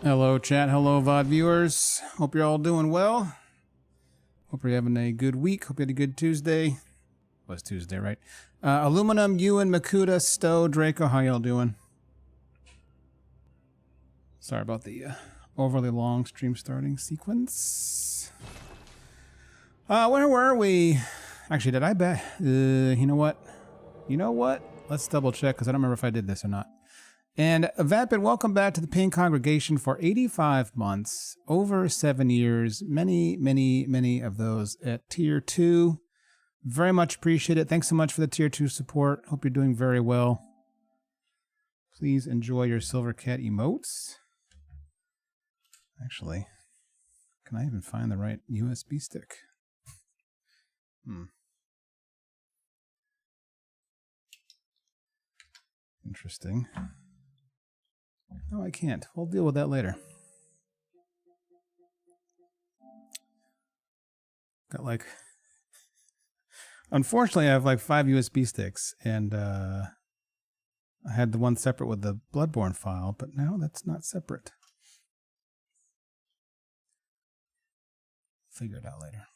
Hello, chat. Hello, VOD viewers. Hope you're all doing well. Hope you're having a good week. Hope you had a good Tuesday. It was Tuesday, right? Aluminum, Ewan, Makuta, Stowe, Draco. How y'all doing? Sorry about the overly long stream starting sequence. Where were we? Actually, did I bet? You know what? Let's double check because I don't remember if I did this or not. And Vapid, welcome back to the Paying Congregation for 85 months, over 7 years, many of those at Tier 2. Very much appreciate it. Thanks so much for the Tier 2 support. Hope you're doing very well. Please enjoy your Silver Cat emotes. Actually, can I even find the right USB stick? Interesting. No, I can't. We'll deal with that later. Got like... Unfortunately, I have like 5 USB sticks, and I had the one separate with the Bloodborne file, but now that's not separate. Figure it out later.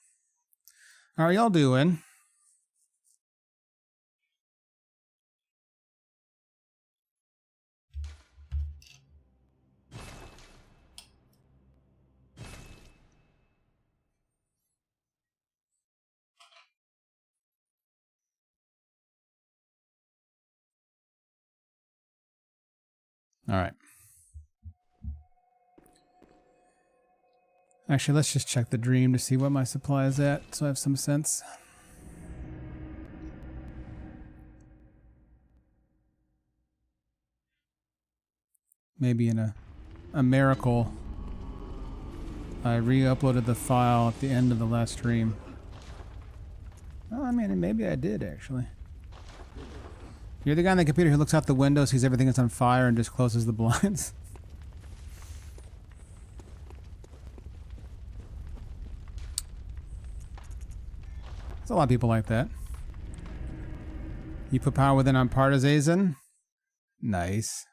How are y'all doing? All right. Actually, let's just check the dream to see what my supply is at, so I have some sense. Maybe in a miracle, I re-uploaded the file at the end of the last stream. Well, I mean, maybe I did, actually. You're the guy on the computer who looks out the window, sees everything that's on fire, and just closes the blinds. There's a lot of people like that. You put power within on Partisan? Nice.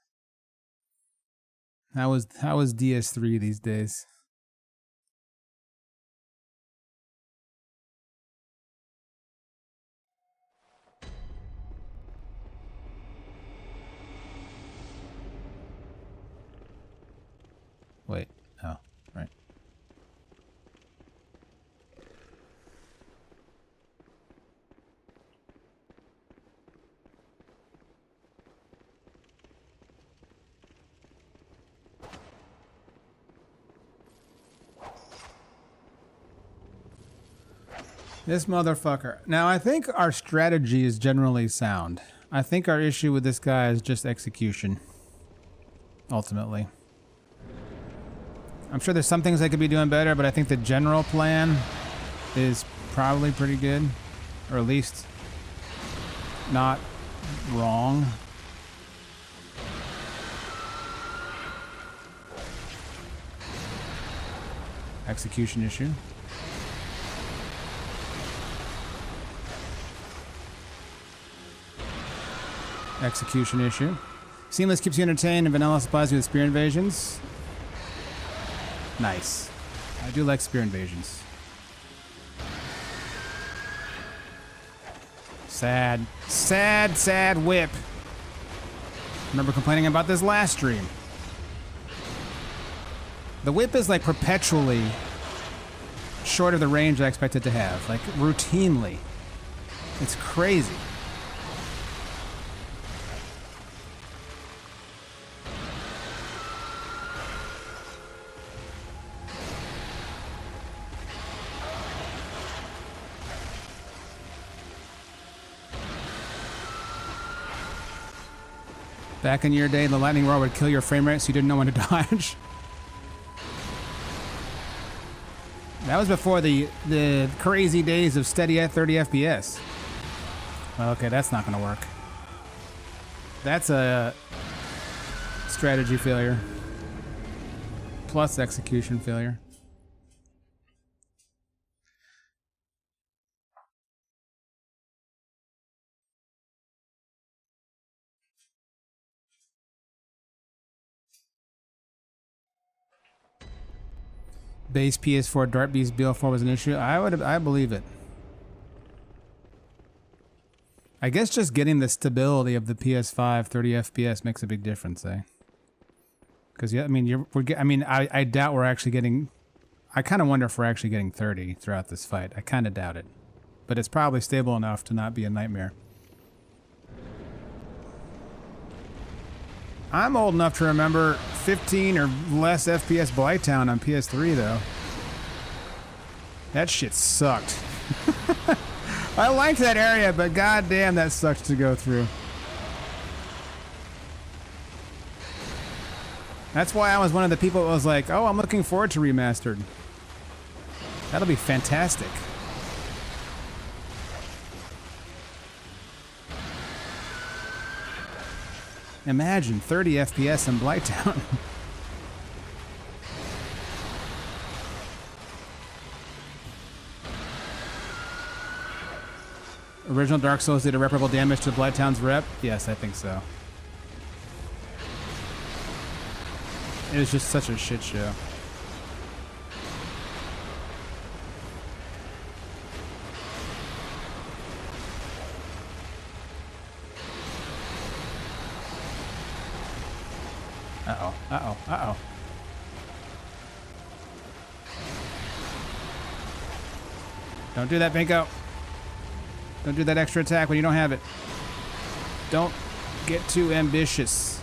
How is DS3 these days? Wait. Oh, right. This motherfucker. Now, I think our strategy is generally sound. I think our issue with this guy is just execution. Ultimately. I'm sure there's some things I could be doing better, but I think the general plan is probably pretty good. Or at least not wrong. Execution issue. Execution issue. Seamless keeps you entertained, and vanilla supplies you with spear invasions. Nice. I do like spear invasions. Sad. Sad whip. Remember complaining about this last stream. The whip is like perpetually short of the range I expect it to have. Like routinely. It's crazy. Back in your day, the lightning roar would kill your frame rate so you didn't know when to dodge. That was before the crazy days of steady at 30 FPS. Well, okay, that's not going to work. That's a strategy failure. Plus execution failure. base PS4 Dart Beast BL4 was an issue, I believe it. I guess just getting the stability of the PS5 30 FPS makes a big difference, eh? Because yeah, I mean, I doubt we're actually getting. I kind of wonder if we're actually getting 30 throughout this fight. I kind of doubt it, but it's probably stable enough to not be a nightmare. I'm old enough to remember 15 or less FPS Blighttown on PS3, though. That shit sucked. I liked that area, but goddamn, that sucked to go through. That's why I was one of the people that was like, oh, I'm looking forward to Remastered. That'll be fantastic. Imagine 30 FPS in Blighttown. Original Dark Souls did irreparable damage to Blighttown's rep? Yes, I think so. It was just such a shit show. Uh-oh, uh-oh, uh-oh. Don't do that, Binko. Don't do that extra attack when you don't have it. Don't get too ambitious.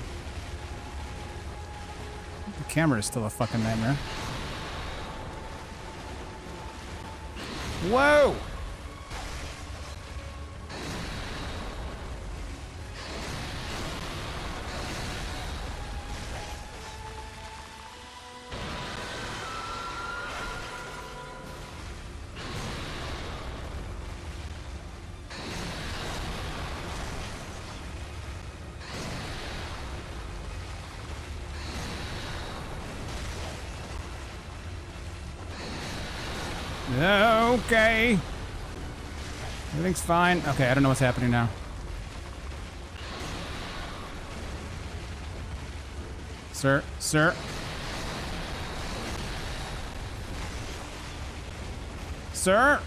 The camera is still a fucking nightmare. Whoa! Okay. Everything's fine. Okay, I don't know what's happening now. Sir, sir. Sir?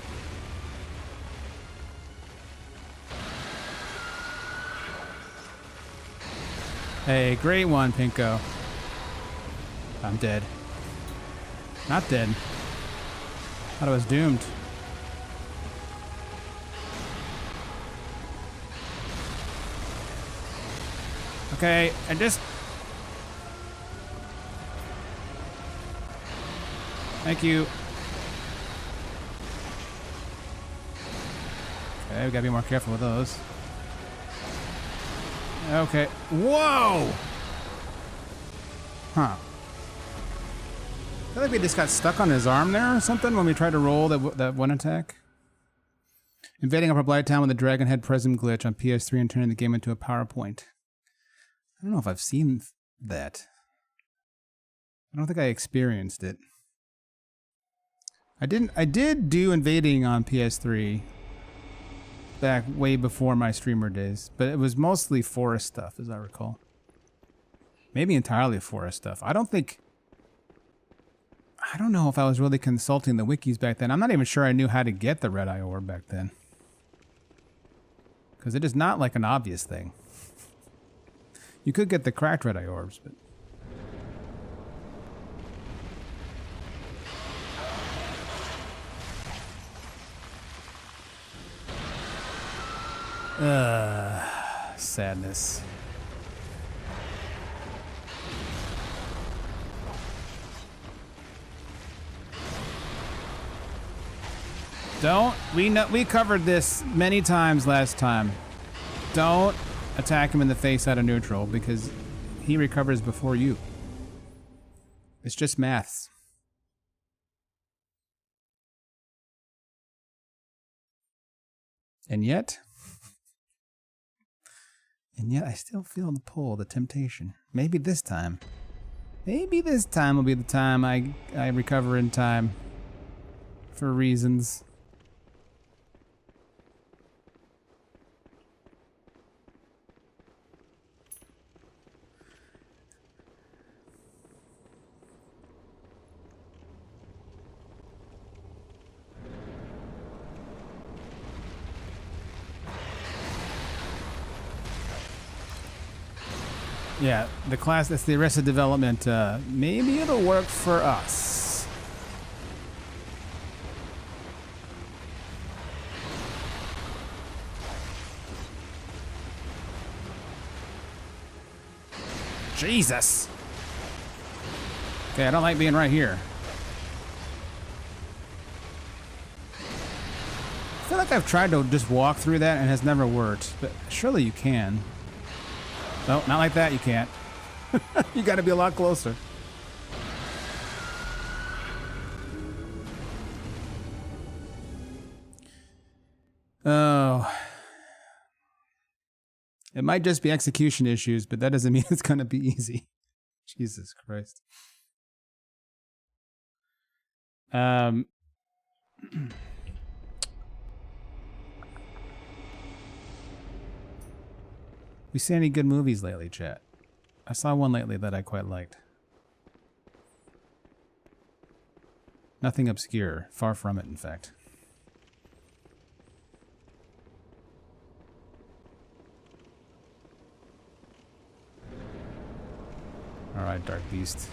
Hey, great one, Pinko. I'm dead. Not dead. Thought I was doomed. Okay, I just... Thank you. Okay, we gotta be more careful with those. Okay. Whoa! Huh. I feel like we just got stuck on his arm there or something when we tried to roll that one attack. Invading Upper Blighttown with the Dragon Head Prism glitch on PS3 and turning the game into a PowerPoint. I don't know if I've seen that. I don't think I experienced it. I did do invading on PS3 back way before my streamer days, but it was mostly forest stuff, as I recall. Maybe entirely forest stuff. I don't know if I was really consulting the wikis back then. I'm not even sure I knew how to get the red eye orb back then. Because it is not like an obvious thing. You could get the cracked red eye orbs, but... Sadness. Don't, we covered this many times last time. Don't attack him in the face out of neutral because he recovers before you. It's just maths. And yet I still feel the pull, the temptation. Maybe this time will be the time I recover in time for reasons. Yeah, the class, that's the Arrested Development. Maybe it'll work for us. Jesus. Okay, I don't like being right here. I feel like I've tried to just walk through that and it has never worked, but surely you can. No, not like that, you can't. You gotta be a lot closer. Oh. It might just be execution issues, but that doesn't mean it's gonna be easy. Jesus Christ. We seen any good movies lately, chat? I saw one lately that I quite liked. Nothing obscure. Far from it, in fact. Alright, Dark Beast.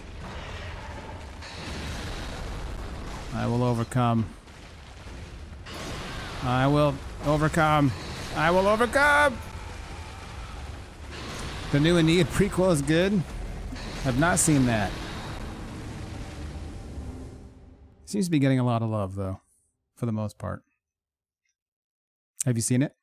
I will overcome. I will overcome. I will overcome! The new Aeneid prequel is good. I've not seen that. Seems to be getting a lot of love, though, for the most part. Have you seen it?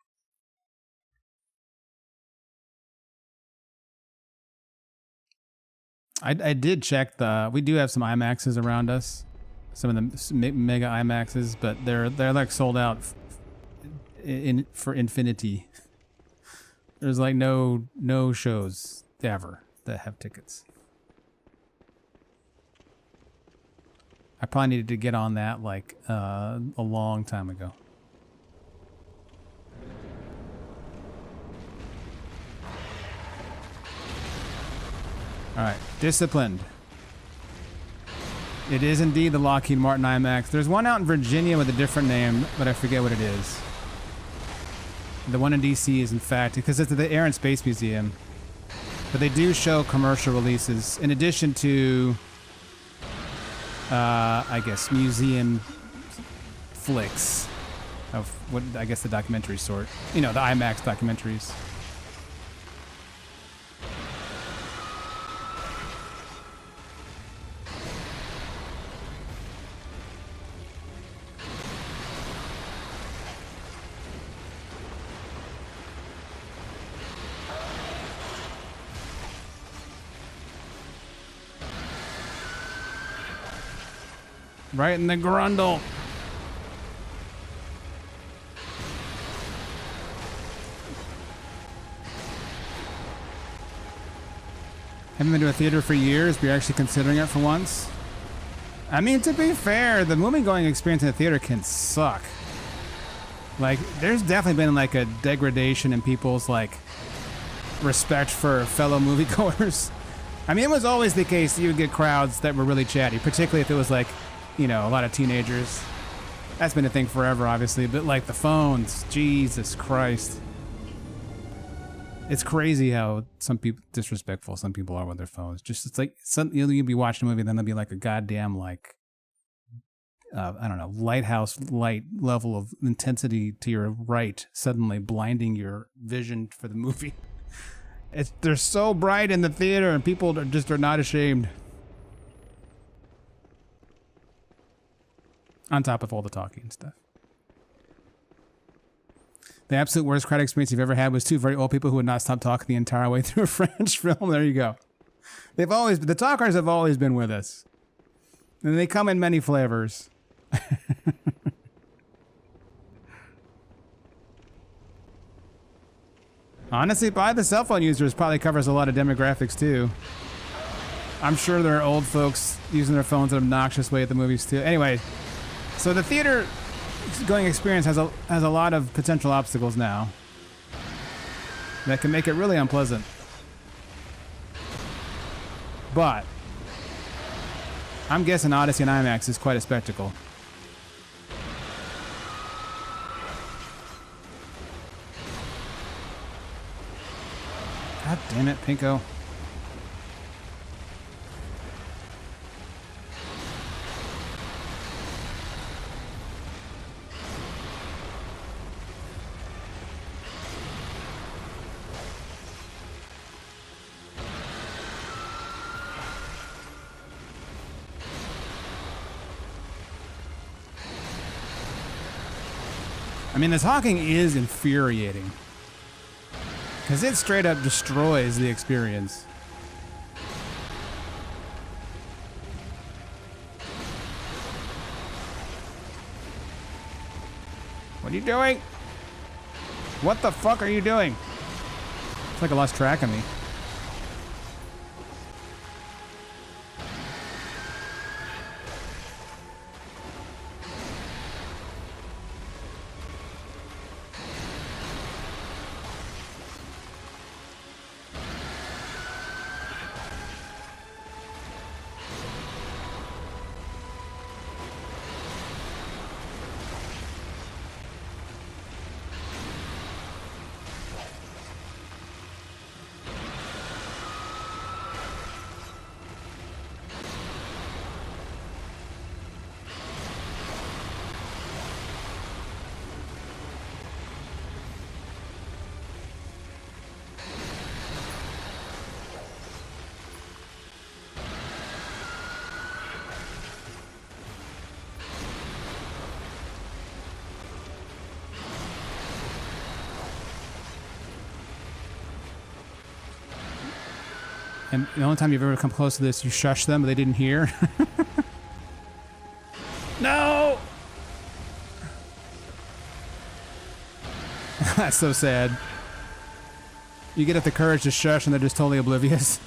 I did check the. We do have some IMAXs around us, some of the mega IMAXs, but they're like sold out for infinity. There's like no shows ever that have tickets. I probably needed to get on that like a long time ago. All right, Disciplined. It is indeed the Lockheed Martin IMAX. There's one out in Virginia with a different name, but I forget what it is. The one in DC is, in fact, because it's at the Air and Space Museum. But they do show commercial releases in addition to, I guess, museum flicks of what I guess the documentary sort. You know, the IMAX documentaries. Right in the grundle. Haven't been to a theater for years, but you're actually considering it for once. I mean, to be fair, the movie-going experience in a theater can suck. Like, there's definitely been like a degradation in people's like respect for fellow moviegoers. I mean, it was always the case that you would get crowds that were really chatty, particularly if it was like, you know, a lot of teenagers. That's been a thing forever, obviously, but like the phones, Jesus Christ. It's crazy how some people, disrespectful some people are with their phones. Just, it's like, you'll be watching a movie, then there'll be like a goddamn, like, I don't know, lighthouse light level of intensity to your right, suddenly blinding your vision for the movie. They're so bright in the theater, and people are not ashamed. On top of all the talking and stuff. The absolute worst crowd experience you've ever had was two very old people who would not stop talking the entire way through a French film. There you go. The talkers have always been with us. And they come in many flavors. Honestly, probably the cell phone users probably covers a lot of demographics too. I'm sure there are old folks using their phones in an obnoxious way at the movies too. Anyway, so the theater going experience has a lot of potential obstacles now that can make it really unpleasant. But I'm guessing Odyssey and IMAX is quite a spectacle. God damn it, Pinko. I mean, the talking is infuriating. Because it straight up destroys the experience. What are you doing? What the fuck are you doing? It's like I lost track of me. And the only time you've ever come close to this, you shush them, but they didn't hear. No! That's so sad. You get up the courage to shush and they're just totally oblivious.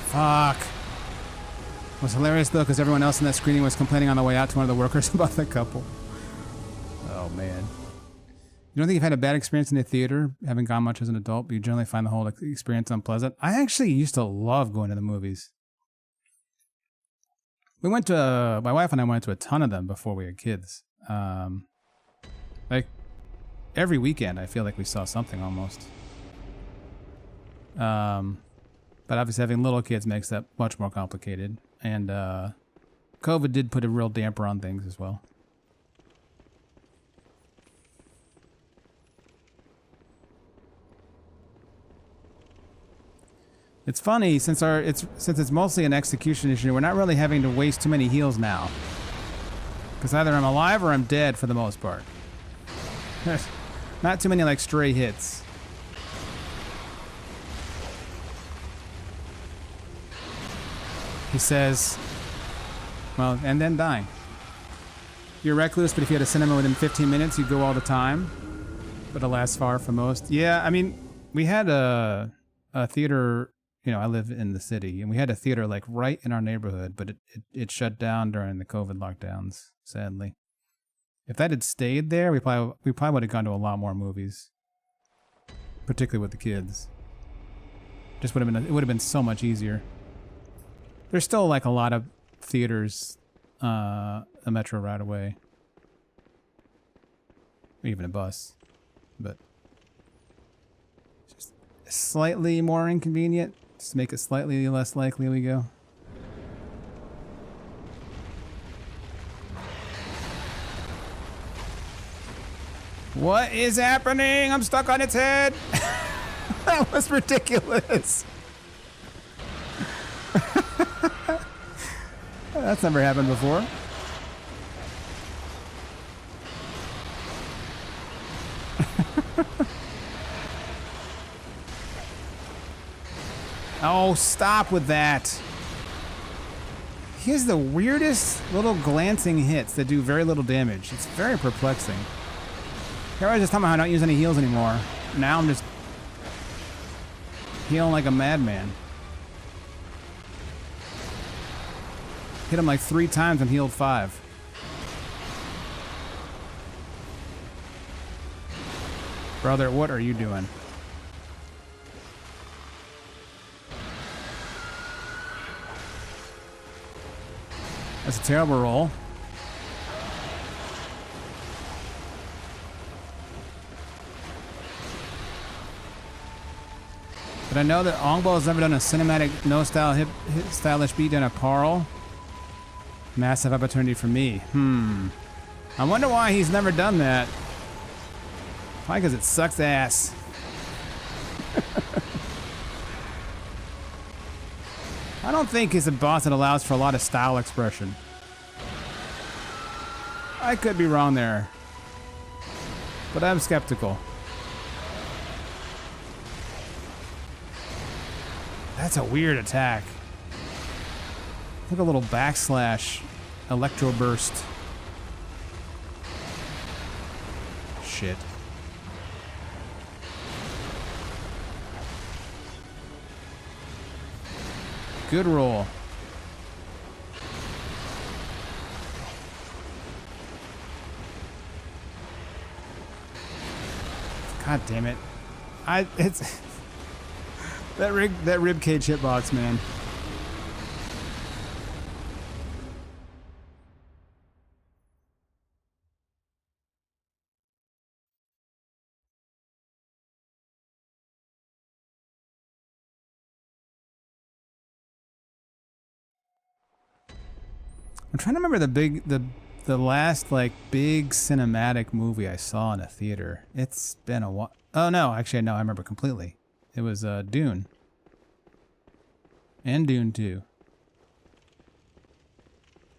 Fuck. It was hilarious though, because everyone else in that screening was complaining on the way out to one of the workers about the couple. Oh man. You don't think you've had a bad experience in the theater, having gone much as an adult, but you generally find the whole experience unpleasant? I actually used to love going to the movies. We went to, my wife and I went to a ton of them before we had kids. Like, every weekend I feel like we saw something almost. But obviously having little kids makes that much more complicated. And COVID did put a real damper on things as well. It's funny, since it's mostly an execution issue, we're not really having to waste too many heals now. Because either I'm alive or I'm dead for the most part. Not too many like stray hits. He says, well, and then dying. You're recluse, but if you had a cinema within 15 minutes, you'd go all the time. But alas, far from most. Yeah, I mean, we had a theater. You know, I live in the city, and we had a theater like right in our neighborhood, but it shut down during the COVID lockdowns, sadly. If that had stayed there, we probably would have gone to a lot more movies, particularly with the kids. Just would have been, it would have been so much easier. There's still like a lot of theaters, a metro right away, or even a bus, but just slightly more inconvenient. Just to make it slightly less likely we go. What is happening? I'm stuck on its head. That was ridiculous. That's never happened before. Oh, stop with that. He has the weirdest little glancing hits that do very little damage. It's very perplexing. Here I was just talking about how I don't use any heals anymore. Now I'm just healing like a madman. Hit him like 3 times and healed 5. Brother, what are you doing? That's a terrible roll. But I know that Ongbo has never done a cinematic, no-style, stylish beatdown of Carl. Massive opportunity for me. I wonder why he's never done that. Probably because it sucks ass. I don't think it's a boss that allows for a lot of style expression. I could be wrong there, but I'm skeptical. That's a weird attack. Like a little backslash electro burst. Shit. Good roll. God damn it. It's that rib cage hitbox, man. I'm trying to remember the last like big cinematic movie I saw in a theater. It's been a while. Oh no, actually no, I remember completely. It was Dune. And Dune 2.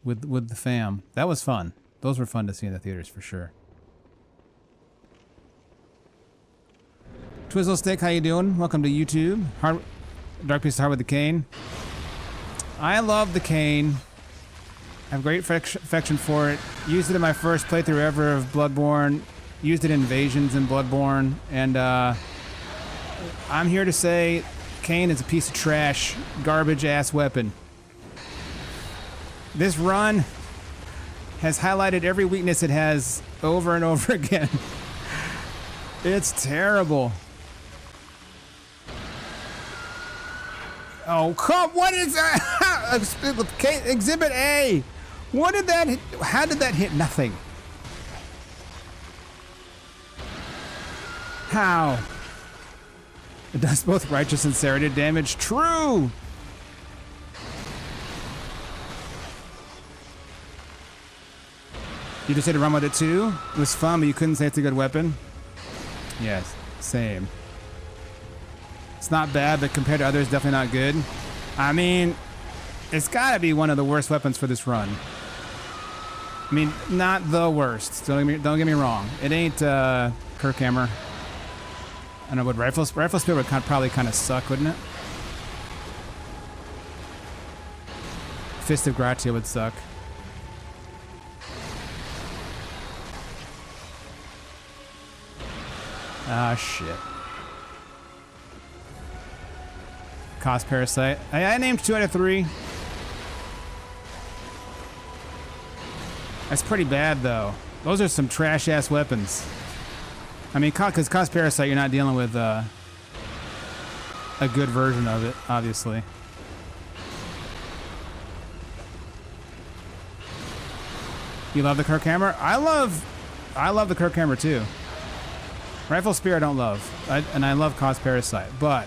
With the fam. That was fun. Those were fun to see in the theaters for sure. Twizzle Stick, how you doing? Welcome to YouTube. Dark Piece of Heart with the cane. I love the cane. I have great affection for it. Used it in my first playthrough ever of Bloodborne. Used it in Invasions in Bloodborne. And I'm here to say cane is a piece of trash, garbage ass weapon. This run has highlighted every weakness it has over and over again. It's terrible. Oh, come, what is that? Exhibit A. What did that hit? How did that hit nothing? How? It does both righteous and serrated damage. True! You just had to run with it too? It was fun, but you couldn't say it's a good weapon? Yes, same. It's not bad, but compared to others, definitely not good. I mean, it's gotta be one of the worst weapons for this run. I mean, not the worst. Don't get me wrong. It ain't Kirkhammer. I know, but Rifle Spear would probably kind of suck, wouldn't it? Fist of Gratia would suck. Ah, shit. Cost Parasite. I named 2 out of 3. That's pretty bad, though. Those are some trash-ass weapons. I mean, because Cost Parasite, you're not dealing with a good version of it, obviously. You love the Kirkhammer? I love the Kirkhammer, too. Rifle Spear I don't love. And I love Cost Parasite, but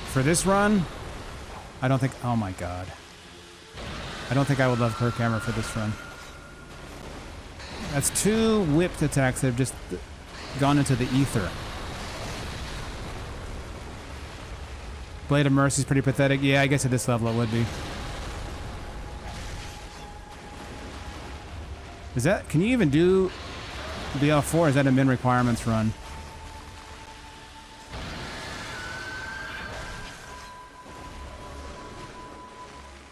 for this run, I don't think... Oh my god. I don't think I would love Kirkhammer for this run. That's 2 whipped attacks that have just gone into the ether. Blade of Mercy is pretty pathetic. Yeah, I guess at this level it would be. Is that... Can you even do BL4? Is that a min requirements run?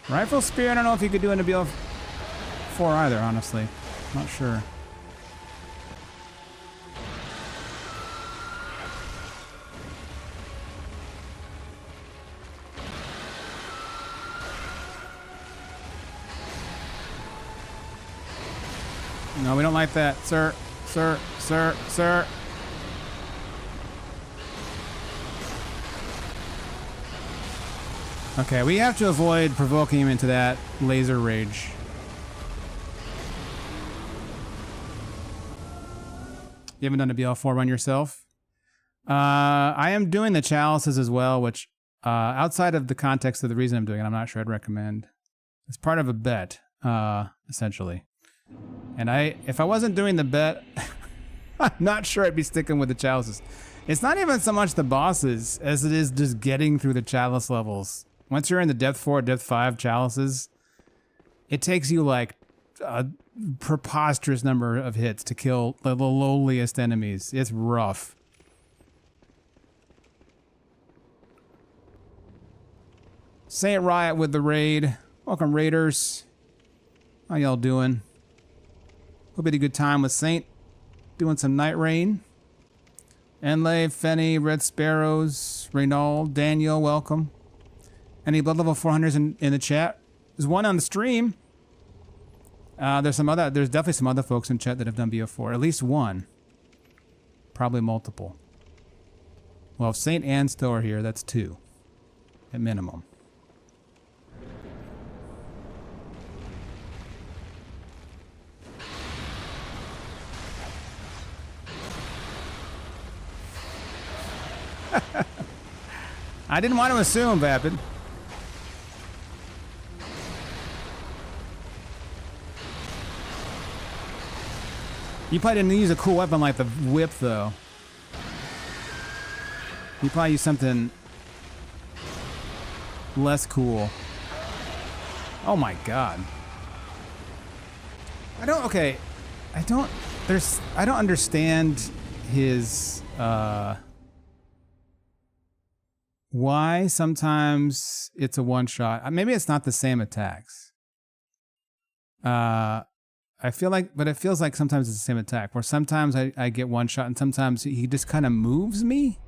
Rifle Spear, I don't know if you could do in a BL4 either, honestly. Not sure. No, we don't like that, sir. Sir, sir, sir. Okay, we have to avoid provoking him into that laser rage. You haven't done a BL4 run yourself? I am doing the chalices as well, which outside of the context of the reason I'm doing it, I'm not sure I'd recommend. It's part of a bet, essentially. And if I wasn't doing the bet, I'm not sure I'd be sticking with the chalices. It's not even so much the bosses as it is just getting through the chalice levels Once you're in the depth 4, depth 5 chalices, it takes you like a preposterous number of hits to kill the lowliest enemies. It's rough. Saint Riot with the raid. Welcome, raiders. How y'all doing? Hope you had a good time with Saint. Doing some Night Rain. Enlay, Fenny, Red Sparrows, Reynald, Daniel, welcome. Any blood level 400s in the chat? There's one on the stream. There's definitely some other folks in chat that have done BL4. At least one. Probably multiple. Well, if Saint and Stowe are here, that's 2. At minimum. I didn't want to assume, Vapid. You probably didn't use a cool weapon like the whip, though. You probably used something less cool. Oh my god. I don't understand his, why sometimes it's a one-shot. Maybe it's not the same attacks. I feel like, but it feels like sometimes it's the same attack, where sometimes I get one shot and sometimes he just kind of moves me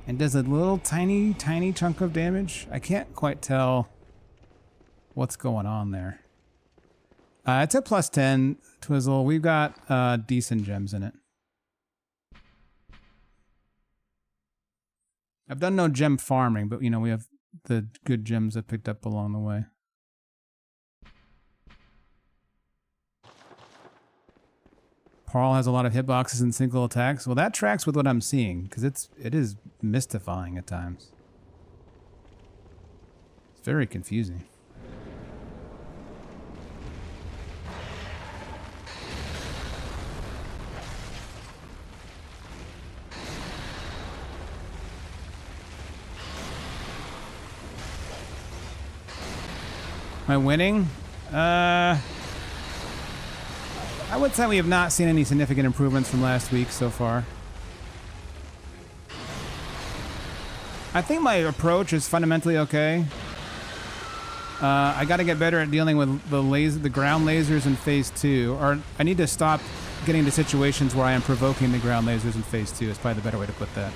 and does a little tiny chunk of damage. I can't quite tell what's going on there. It's a +10, Twizzle. We've got decent gems in it. I've done no gem farming, but you know, we have the good gems I picked up along the way. Paul has a lot of hitboxes and single attacks. Well, that tracks with what I'm seeing, because it is mystifying at times. It's very confusing. Am I winning? I would say we have not seen any significant improvements from last week so far. I think my approach is fundamentally okay. I got to get better at dealing with the ground lasers in phase 2, or I need to stop getting into situations where I am provoking the ground lasers in phase 2. Is probably the better way to put that.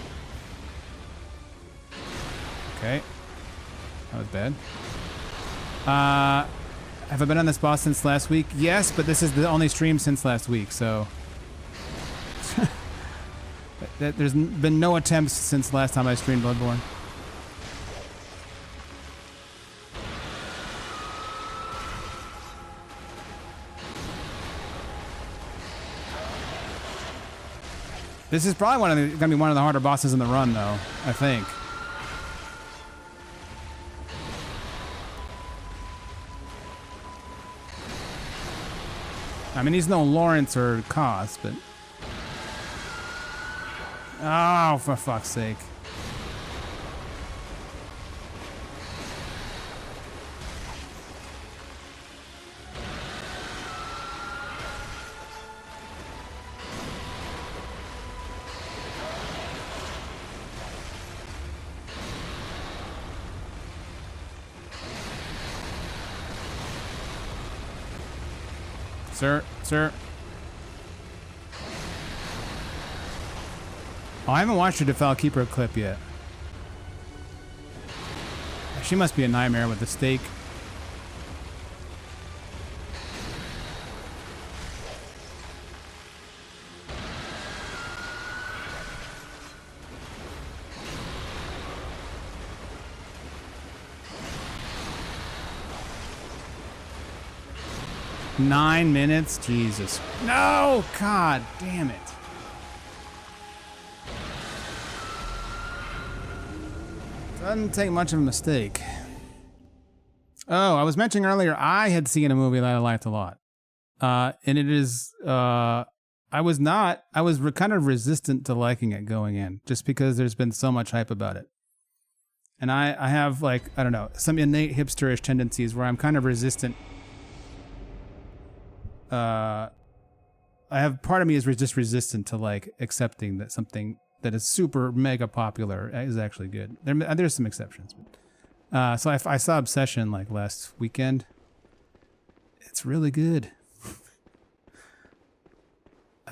Okay, that was bad. Have I been on this boss since last week? Yes, but this is the only stream since last week, so... There's been no attempts since last time I streamed Bloodborne. This is probably gonna be one of the harder bosses in the run, though, I think. I mean, he's no Lawrence or Cos, but... Oh, for fuck's sake. Sir. Oh, I haven't watched her Defile Keeper clip yet. She must be a nightmare with the stake. Nine minutes? Jesus. No! God damn it. Doesn't take much of a mistake. Oh, I was mentioning earlier, I had seen a movie that I liked a lot. And it is, I was kind of resistant to liking it going in, just because there's been so much hype about it. And I have, like, I don't know, some innate hipsterish tendencies where I'm kind of resistant. I have, part of me is just resistant to, like, accepting that something that is super mega popular is actually good. There's some exceptions. But, so I saw Obsession, like, last weekend. It's really good.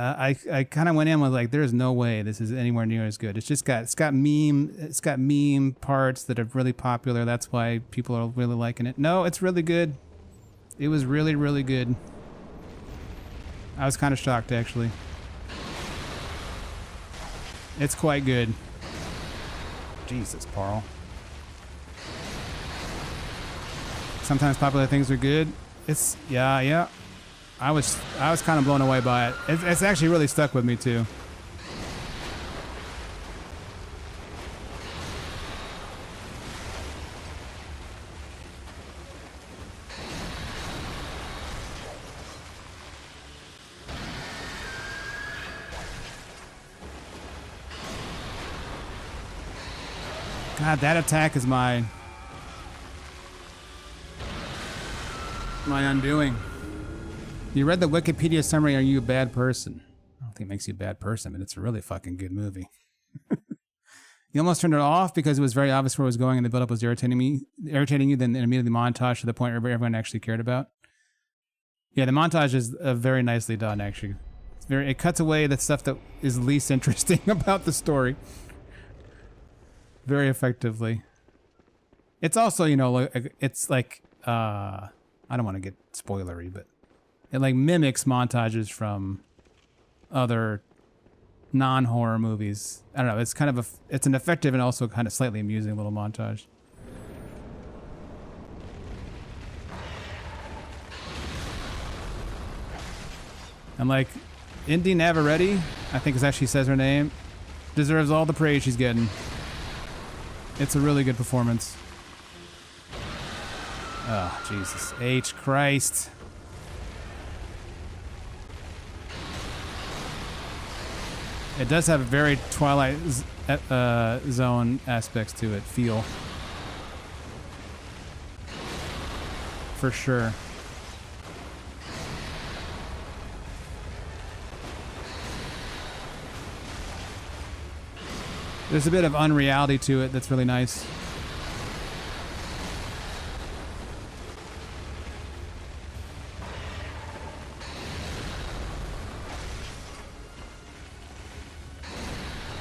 I kind of went in with like, there's no way this is anywhere near as good. It's got meme parts that are really popular. That's why people are really liking it. No, it's really good. It was really, really good. I was kind of shocked, actually. It's quite good. Jesus, Paul. Sometimes popular things are good. It's, yeah. I was kind of blown away by it. It's actually really stuck with me too. God, that attack is my undoing. You read the Wikipedia summary, are you a bad person? I don't think it makes you a bad person, but it's a really fucking good movie. You almost turned it off because it was very obvious where it was going and the buildup was irritating you, then immediately montage to the point where everyone actually cared about. Yeah, the montage is very nicely done, actually. It cuts away the stuff that is least interesting about the story. Very effectively. It's also, you know, it's like, I don't want to get spoilery, but it like mimics montages from other non-horror movies. I don't know. It's kind of it's an effective and also kind of slightly amusing little montage. And like Indy Navarrete, I think is how she says her name, deserves all the praise she's getting. It's a really good performance. Oh, Jesus H. Christ. It does have a very Twilight Zone aspects to it, feel. For sure. There's a bit of unreality to it that's really nice.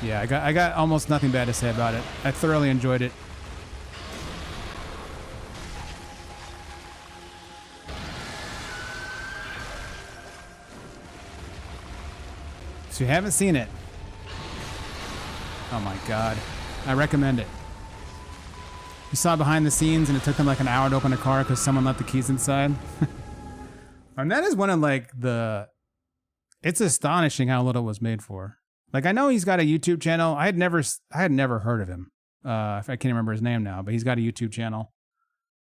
Yeah, I got almost nothing bad to say about it. I thoroughly enjoyed it. So you haven't seen it? Oh my God. I recommend it. You saw behind the scenes and it took them like an hour to open a car because someone left the keys inside. And that is one of like it's astonishing how little was made for. Like, I know he's got a YouTube channel. I had never heard of him. I can't remember his name now, but he's got a YouTube channel.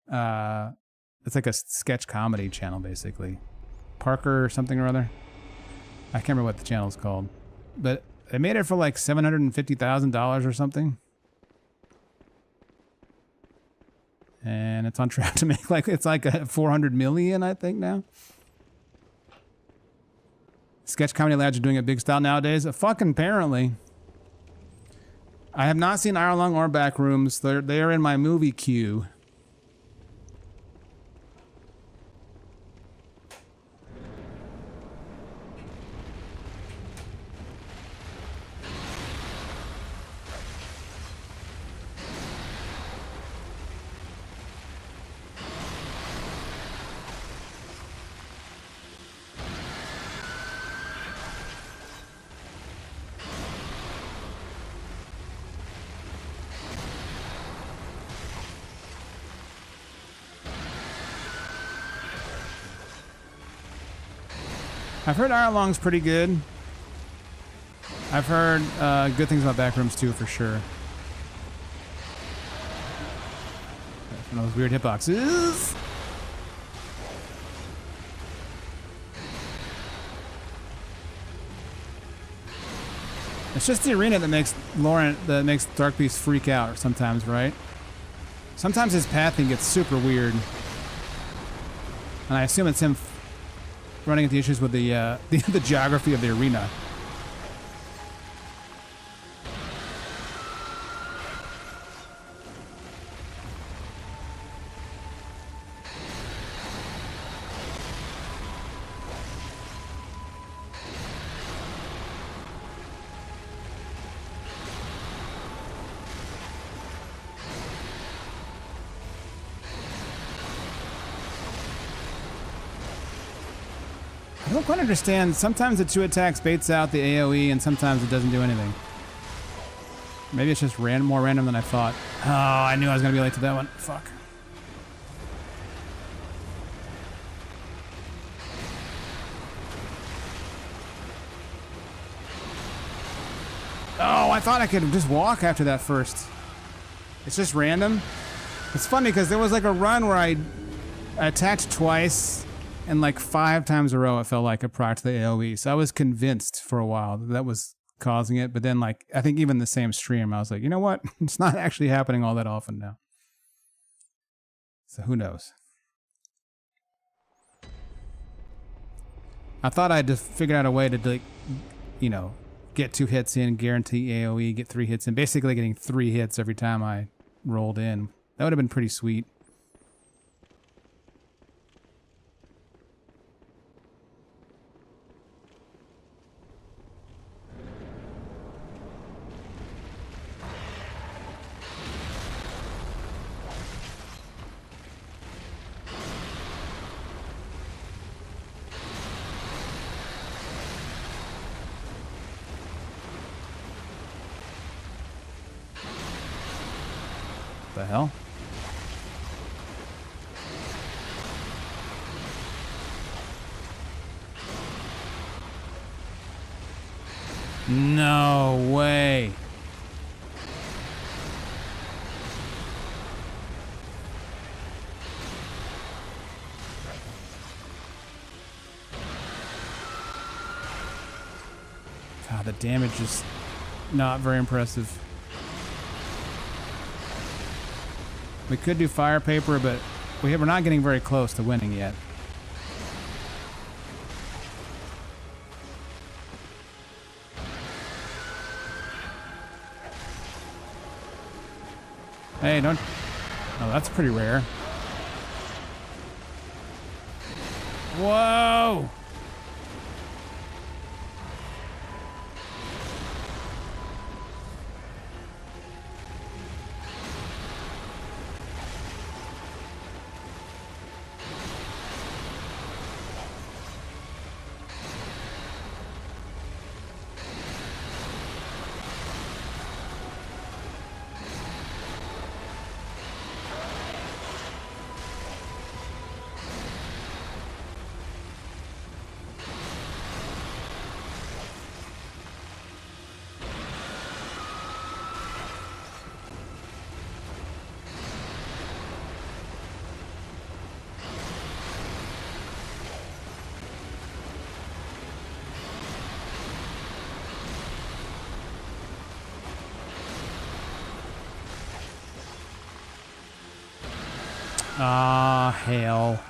It's like a sketch comedy channel, basically. Parker or something or other. I can't remember what the channel is called. But they made it for like $750,000 or something. And it's on track to make like, it's like a 400 million, I think, now. Sketch comedy lads are doing it big style nowadays. Fucking apparently. I have not seen Hour Long or Backrooms. They're in my movie queue. I've heard Hour Long's pretty good. I've heard good things about Backrooms too, for sure. One of those weird hitboxes. It's just the arena that makes Dark Beast freak out sometimes, right? Sometimes his pathing gets super weird. And I assume it's him running into issues with the the geography of the arena. I don't quite understand. Sometimes the 2 attacks baits out the AoE, and sometimes it doesn't do anything. Maybe it's just more random than I thought. Oh, I knew I was going to be late to that one. Fuck. Oh, I thought I could just walk after that first. It's just random. It's funny because there was like a run where I attacked twice, and like 5 times in a row it felt like it procced the AoE. So I was convinced for a while that was causing it. But then like, I think even the same stream, I was like, you know what? It's not actually happening all that often now. So who knows? I thought I'd just figured out a way to, like, you know, get 2 hits in, guarantee AoE, get 3 hits in. Basically getting 3 hits every time I rolled in. That would have been pretty sweet. The hell? No way. God, the damage is not very impressive. We could do fire paper, but we're not getting very close to winning yet. Hey, don't... Oh, that's pretty rare. Whoa! Ah, hell.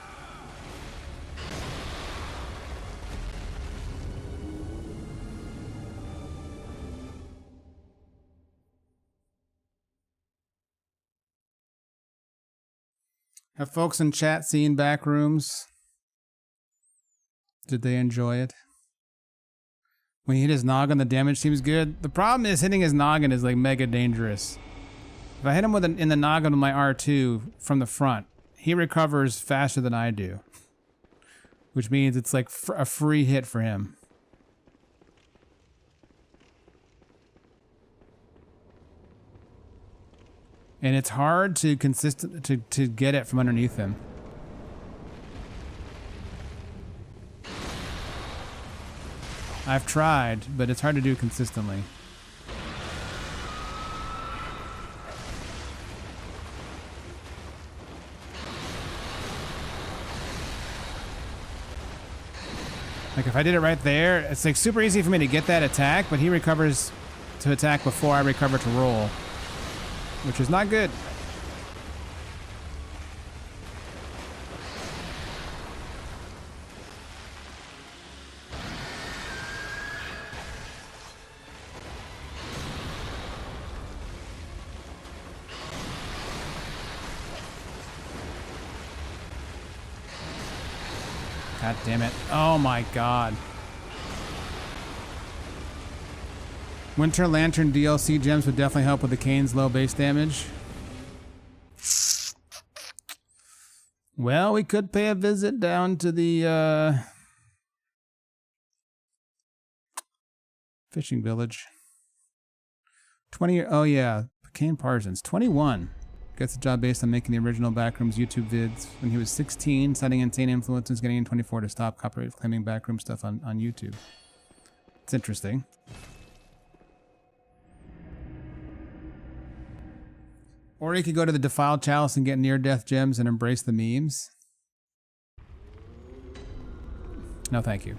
Have folks in chat seen Backrooms? Did they enjoy it? When he hit his noggin, the damage seems good. The problem is hitting his noggin is like mega dangerous. If I hit him with in the noggin with my R2 from the front, he recovers faster than I do. Which means it's like a free hit for him. And it's hard to to get it from underneath him. I've tried, but it's hard to do consistently. Like if I did it right there, it's like super easy for me to get that attack, but he recovers to attack before I recover to roll, which is not good. God damn it. Oh my god. Winter Lantern DLC gems would definitely help with the Kane's low base damage. Well, we could pay a visit down to the fishing village. 20, oh yeah, Kane Parsons, 21. Gets the job based on making the original Backrooms YouTube vids when he was 16, citing insane influences, getting in 24 to stop copyright claiming backroom stuff on YouTube. It's interesting. Or you could go to the Defiled Chalice and get near-death gems and embrace the memes. No, thank you.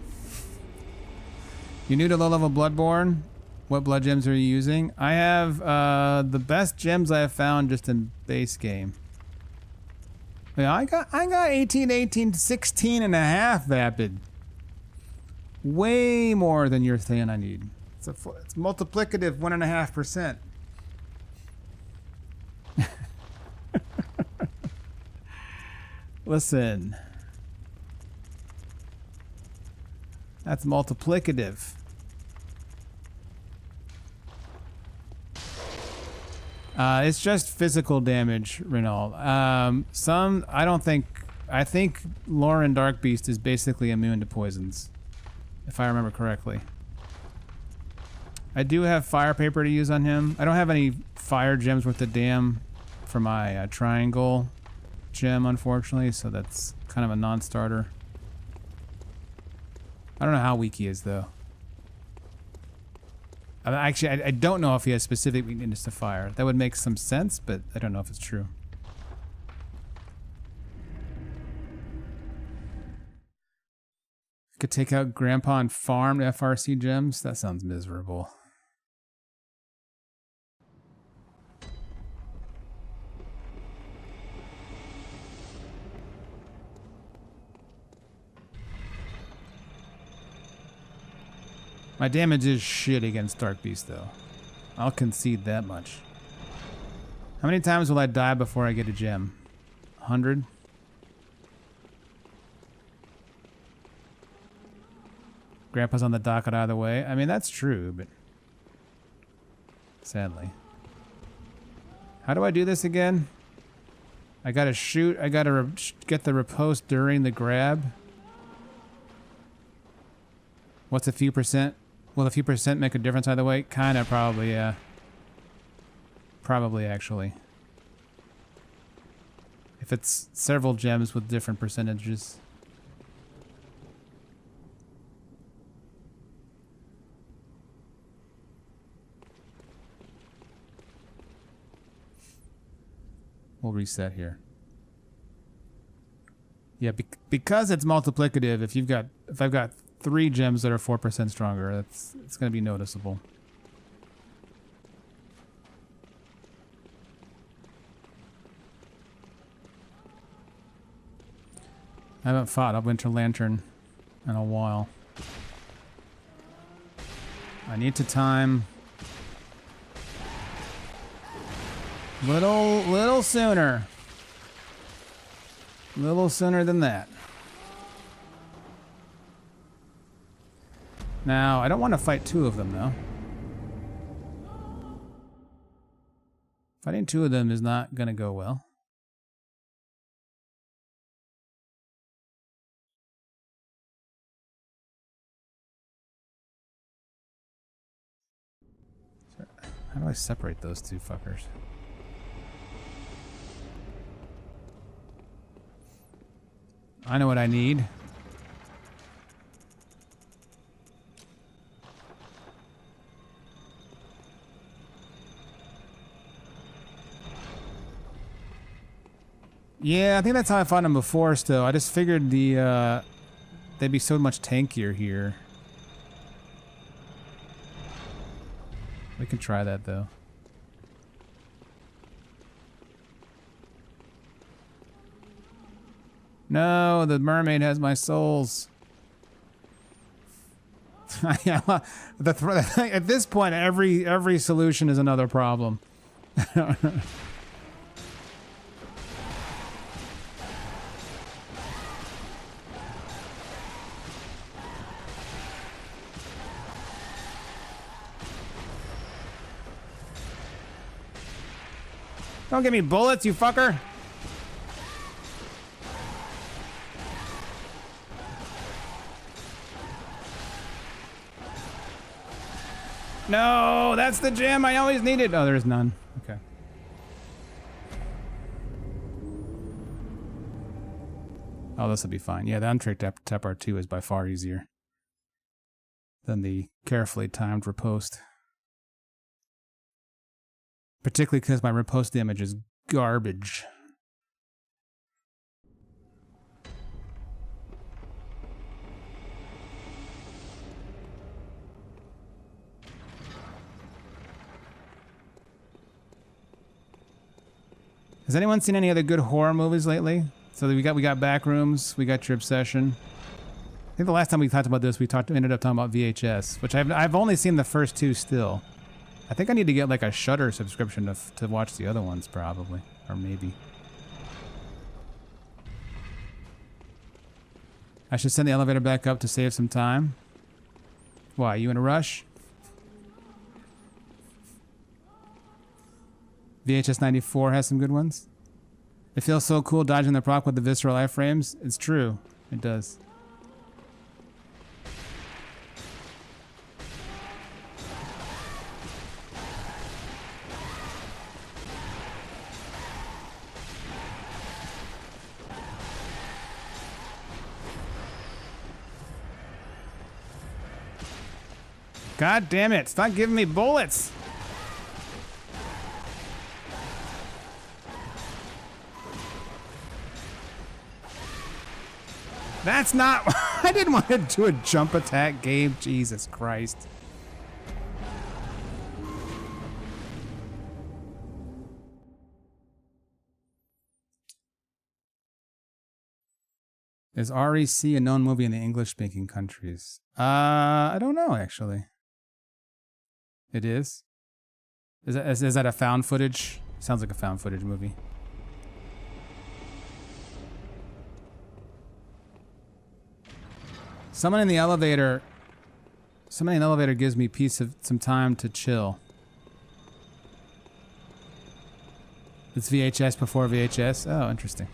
You new to low-level Bloodborne? What blood gems are you using? I have the best gems I have found just in base game. Yeah, I got 18, 18, 16 and a half vapid. Way more than you're saying I need. It's multiplicative 1.5%. Listen. That's multiplicative. It's just physical damage, Renault. I think Lauren Darkbeast is basically immune to poisons, if I remember correctly. I do have fire paper to use on him. I don't have any fire gems worth a damn for my triangle gem, unfortunately, so that's kind of a non-starter. I don't know how weak he is, though. Actually, I don't know if he has specific weakness to fire. That would make some sense, but I don't know if it's true. Could take out Grandpa and farm FRC gems? That sounds miserable. My damage is shit against Dark Beast, though. I'll concede that much. How many times will I die before I get a gem? 100? Grandpa's on the docket either way. I mean, that's true, but... sadly. How do I do this again? I gotta shoot. I gotta get the riposte during the grab. What's a few percent? Will a few percent make a difference either way? Kinda, probably, yeah. Probably, actually. If it's several gems with different percentages. We'll reset here. Yeah, because it's multiplicative, if I've got 3 gems that are 4% stronger, it's going to be noticeable. I haven't fought a Winter Lantern in a while. I need to time little sooner. Little sooner than that. Now, I don't want to fight 2 of them, though. Fighting 2 of them is not going to go well. How do I separate those 2 fuckers? I know what I need. Yeah, I think that's how I fought them before still. I just figured they'd be so much tankier here. We can try that though. No, the mermaid has my souls. At this point, every solution is another problem. Don't give me bullets, you fucker! No, that's the gem I always needed. Oh, there's none. Okay. Oh, this will be fine. Yeah, the untricked tap R2 is by far easier than the carefully timed riposte. Particularly because my riposte damage is garbage. Has anyone seen any other good horror movies lately? So we got Backrooms, we got Your Obsession. I think the last time we talked about this, we ended up talking about VHS, which I've only seen the first two still. I think I need to get like a Shudder subscription to watch the other ones probably, or maybe. I should send the elevator back up to save some time. Why, you in a rush? VHS 94 has some good ones. It feels so cool dodging the proc with the visceral iframes. It's true. It does. God damn it. Stop giving me bullets. That's not... I didn't want to do a jump attack, Gabe. Jesus Christ. Is REC a known movie in the English-speaking countries? I don't know, actually. It is? Is that a found footage? Sounds like a found footage movie. Someone in the elevator gives me some time to chill. It's VHS before VHS? Oh, interesting.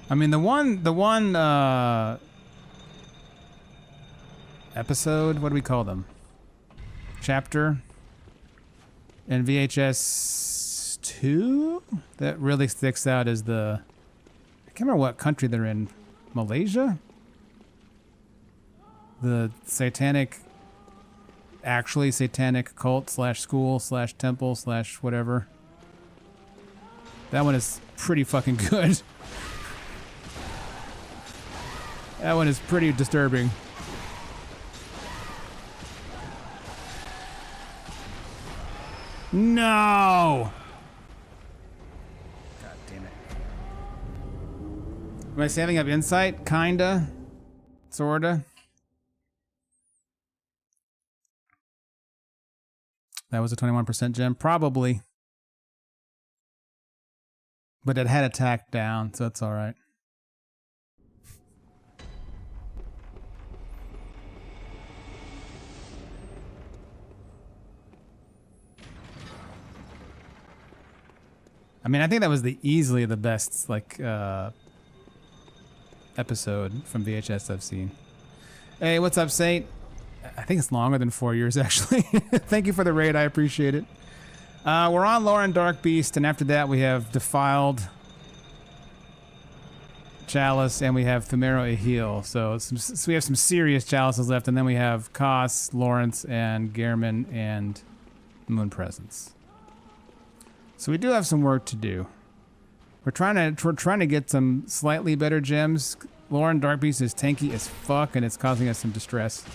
I mean, the one episode, what do we call them? Chapter in VHS 2 that really sticks out is I can't remember what country they're in. Malaysia? The actually satanic cult / school / temple / whatever. That one is pretty fucking good. That one is pretty disturbing. No! God damn it. Am I saving up insight? Kinda. Sorta. That was a 21% gem? Probably. But it had attack down, so it's alright. I mean, I think that was easily the best, like, episode from VHS I've seen. Hey, what's up, Saint? I think it's longer than 4 years, actually. Thank you for the raid, I appreciate it. We're on Lauren Dark Beast, and after that we have Defiled, Chalice, and we have Thumero Ehil. So we have some serious Chalices left, and then we have Koss, Lawrence, and Gehrman, and Moon Presence. So we do have some work to do. We're trying to get some slightly better gems. Lauren Dark Beast is tanky as fuck, and it's causing us some distress.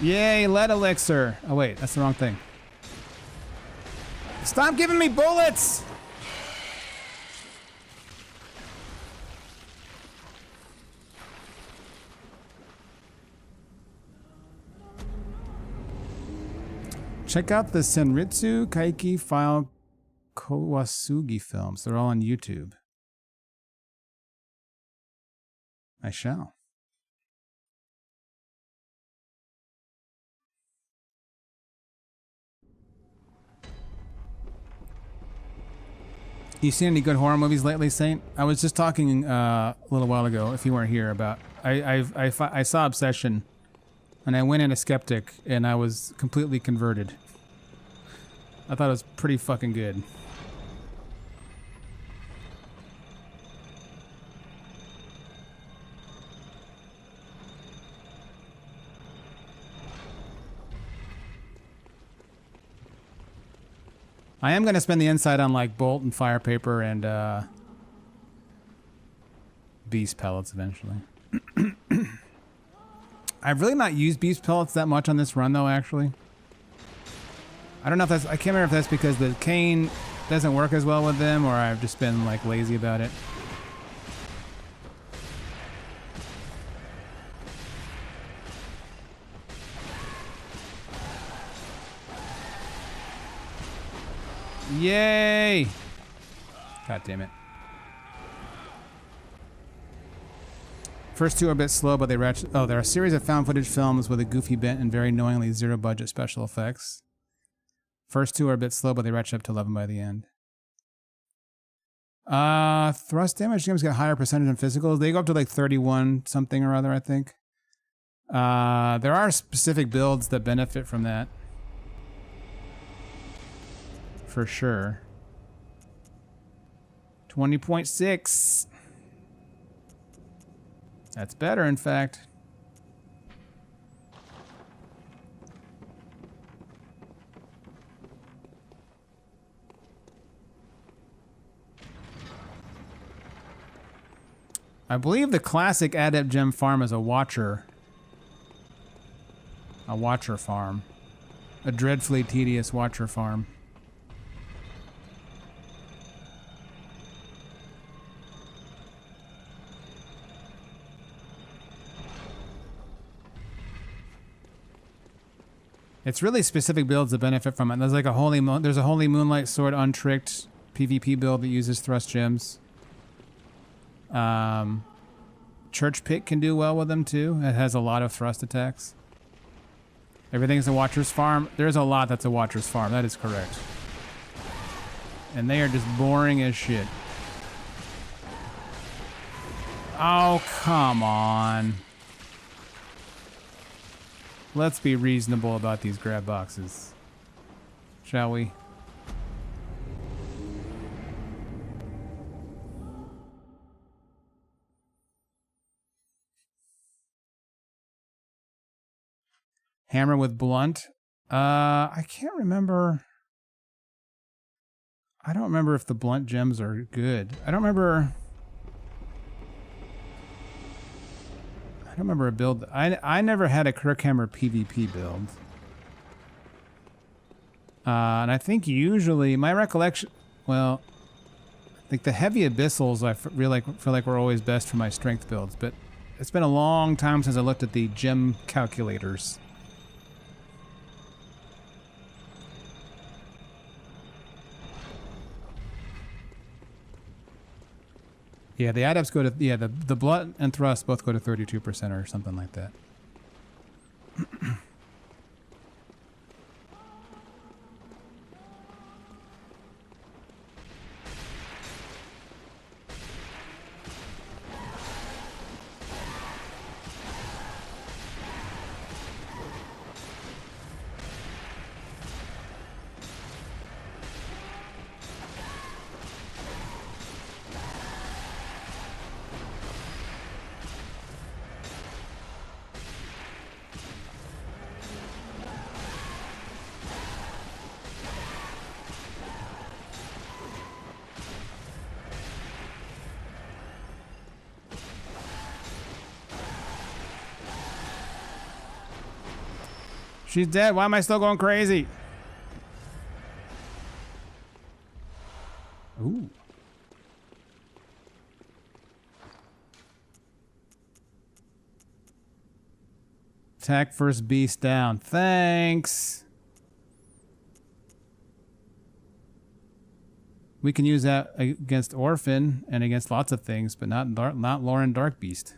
Yay, lead elixir. Oh wait, that's the wrong thing. Stop giving me bullets! Check out the Senritsu Kaiki file Kawasugi films. They're all on YouTube. I shall. You seen any good horror movies lately, Saint? I was just talking a little while ago, if you weren't here, about I saw Obsession, and I went in a skeptic, and I was completely converted. I thought it was pretty fucking good. I am going to spend the inside on like bolt and fire paper and beast pellets eventually. I've really not used beast pellets that much on this run though, actually. I don't know if that's, I can't remember if that's because the cane doesn't work as well with them or I've just been like lazy about it. Yay! God damn it. First two are a bit slow, but they ratchet. Oh, there are a series of found footage films with a goofy bent and very knowingly zero budget special effects. First two are a bit slow, but they ratchet up to 11 by the end. Thrust damage games get higher percentage in physicals. They go up to like 31 something or other, I think. There are specific builds that benefit from that. For sure. 20.6. That's better, in fact. I believe the classic Adept Gem farm is a watcher. A watcher farm. A dreadfully tedious watcher farm. It's really specific builds that benefit from it. There's like a there's a Holy Moonlight Sword untricked PvP build that uses thrust gems. Church Pit can do well with them too. It has a lot of thrust attacks. Everything's a Watcher's Farm. There's a lot that's a Watcher's Farm. That is correct. And they are just boring as shit. Oh, come on. Let's be reasonable about these grab boxes. Shall we? Hammer with blunt. I can't remember. I don't remember if the blunt gems are good. I don't remember a build. I never had a Kirkhammer PvP build. And I think usually, my recollection, well, I think the heavy abyssals I feel like were always best for my strength builds, but it's been a long time since I looked at the gem calculators. Yeah, the adepts go to, yeah, the blunt and thrust both go to 32% or something like that. She's dead. Why am I still going crazy? Ooh. Attack first beast down. Thanks. We can use that against Orphan and against lots of things, but not Lauren Darkbeast.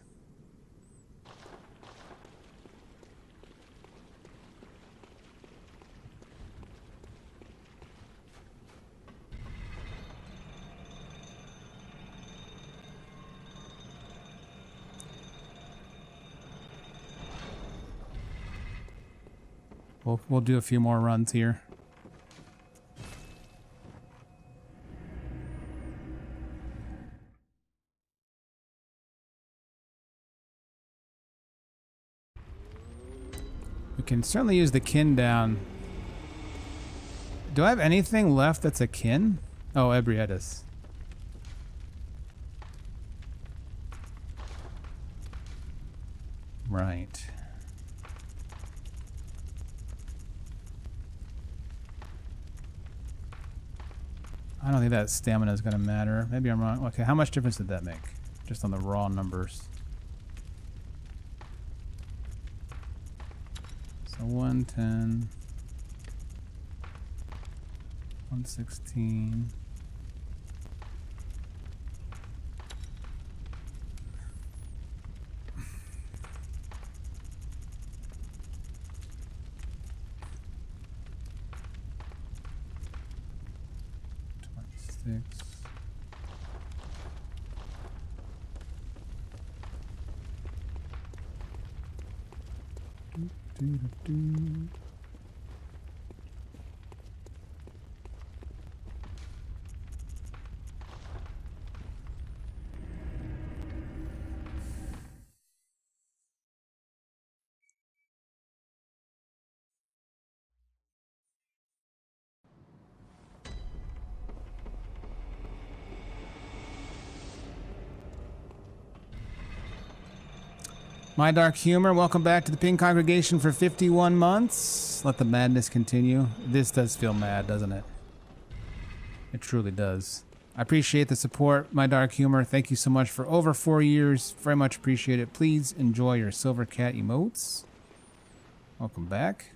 We'll do a few more runs here. We can certainly use the kin down. Do I have anything left that's a kin? Oh, Ebrietas. Right. I don't think that stamina is going to matter. Maybe I'm wrong. Okay, how much difference did that make? Just on the raw numbers. So 110, 116. My Dark Humor, welcome back to the Pink Congregation for 51 months. Let the madness continue. This does feel mad, doesn't it? It truly does. I appreciate the support, My Dark Humor. Thank you so much for over 4 years. Very much appreciate it. Please enjoy your Silver Cat emotes. Welcome back.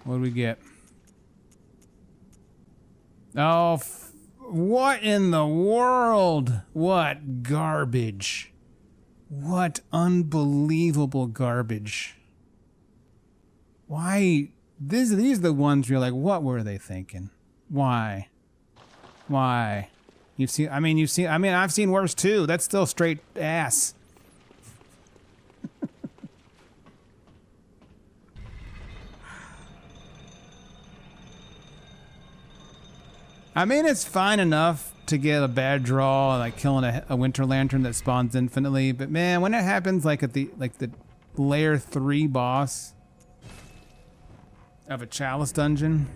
What do we get? Oh, what in the world? What garbage. What unbelievable garbage. Why? These are the ones where you're like, what were they thinking? Why? Why? I've seen worse too. That's still straight ass. I mean, it's fine enough to get a bad draw, like killing a Winter Lantern that spawns infinitely. But man, when it happens, like at the layer 3 boss of a Chalice dungeon,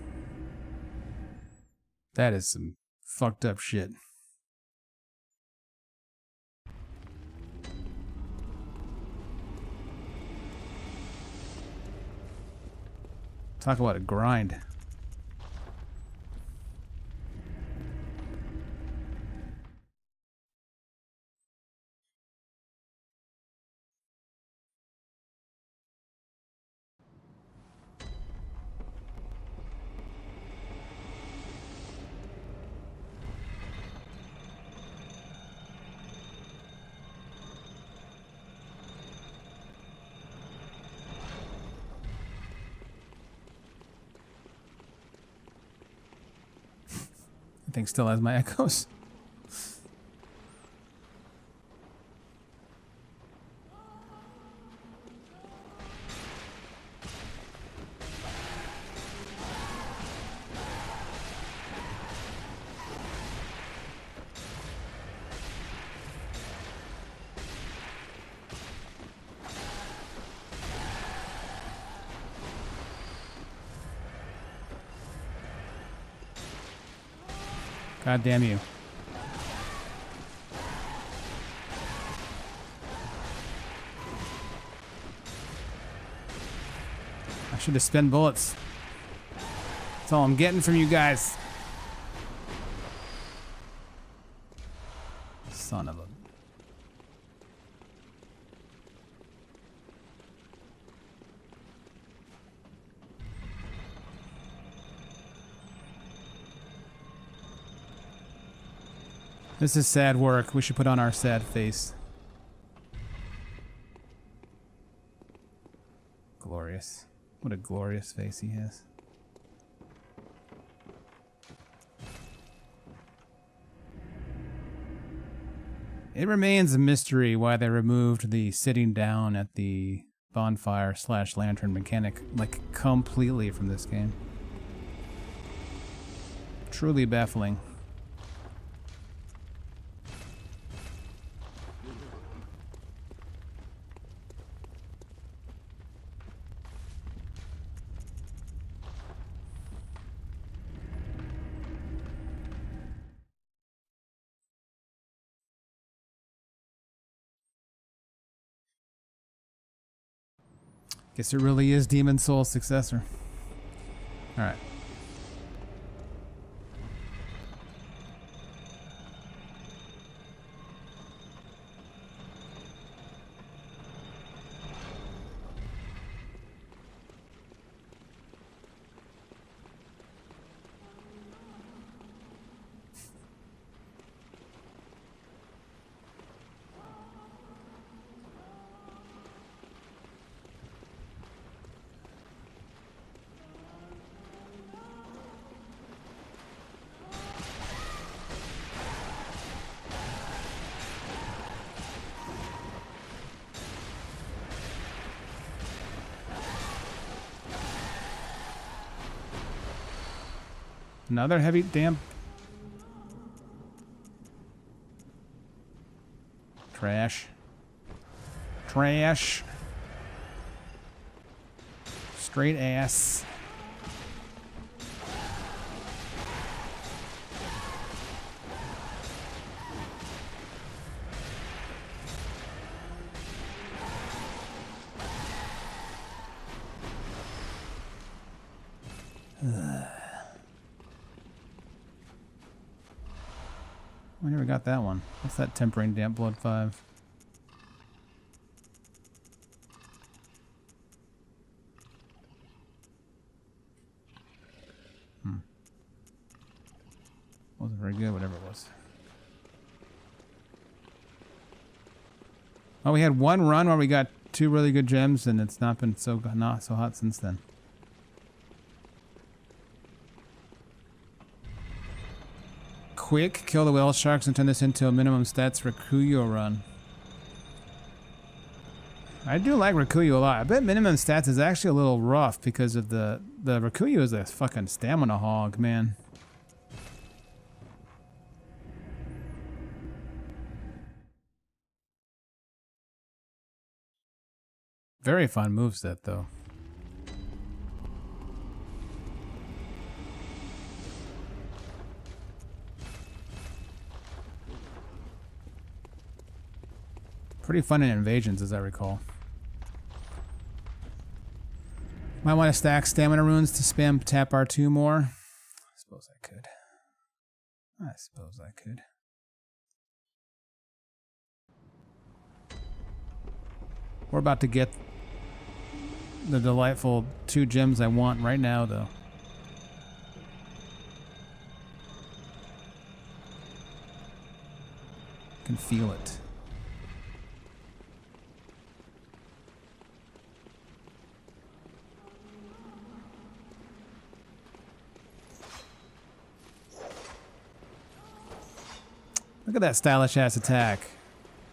that is some fucked up shit. Talk about a grind. I think still has my echoes. God damn you. I should have spent bullets. That's all I'm getting from you guys. Son of a... This is sad work. We should put on our sad face. Glorious. What a glorious face he has. It remains a mystery why they removed the sitting down at the bonfire / lantern mechanic like completely from this game. Truly baffling. Guess it really is Demon Soul's successor. Alright. Another heavy damn trash. Trash. Straight ass. We never got that one. What's that tempering damp blood 5? Wasn't very good, whatever it was. Oh, we had one run where we got 2 really good gems, and it's not been not so hot since then. Quick, kill the whale sharks and turn this into a minimum stats Rakuyo run. I do like Rakuyo a lot. I bet minimum stats is actually a little rough because of the Rakuyo is a fucking stamina hog, man. Very fun moveset though. Pretty fun in invasions, as I recall. Might want to stack stamina runes to spam tap R2 more. I suppose I could. I suppose I could. We're about to get the delightful 2 gems I want right now, though. I can feel it. Look at that stylish ass attack.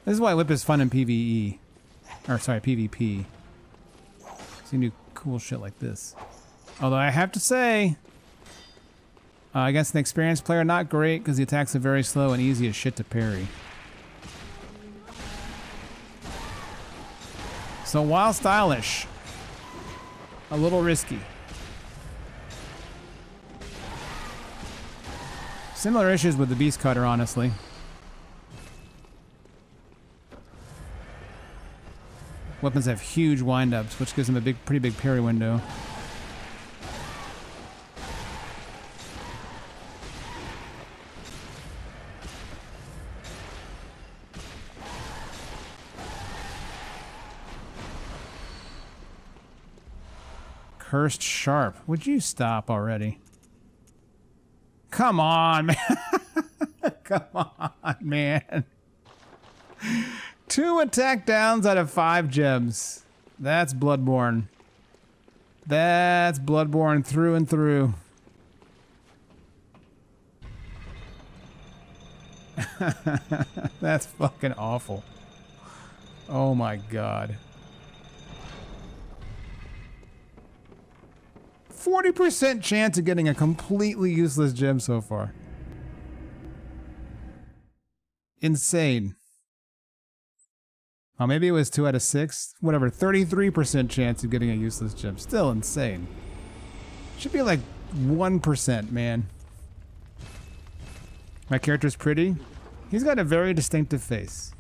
This is why Whip is fun in PvE. Or sorry, PvP. So you can do cool shit like this. Although I have to say, against an experienced player, not great because the attacks are very slow and easy as shit to parry. So while stylish, a little risky. Similar issues with the Beast Cutter, honestly. Weapons have huge windups, which gives them a pretty big parry window. Cursed Sharp. Would you stop already? Come on, man. Come on, man. 2 attack downs out of 5 gems. That's Bloodborne. That's Bloodborne through and through. That's fucking awful. Oh my god. 40% chance of getting a completely useless gem so far. Insane. Oh, maybe it was 2 out of 6. Whatever, 33% chance of getting a useless gem. Still insane. Should be like 1%, man. My character's pretty. He's got a very distinctive face.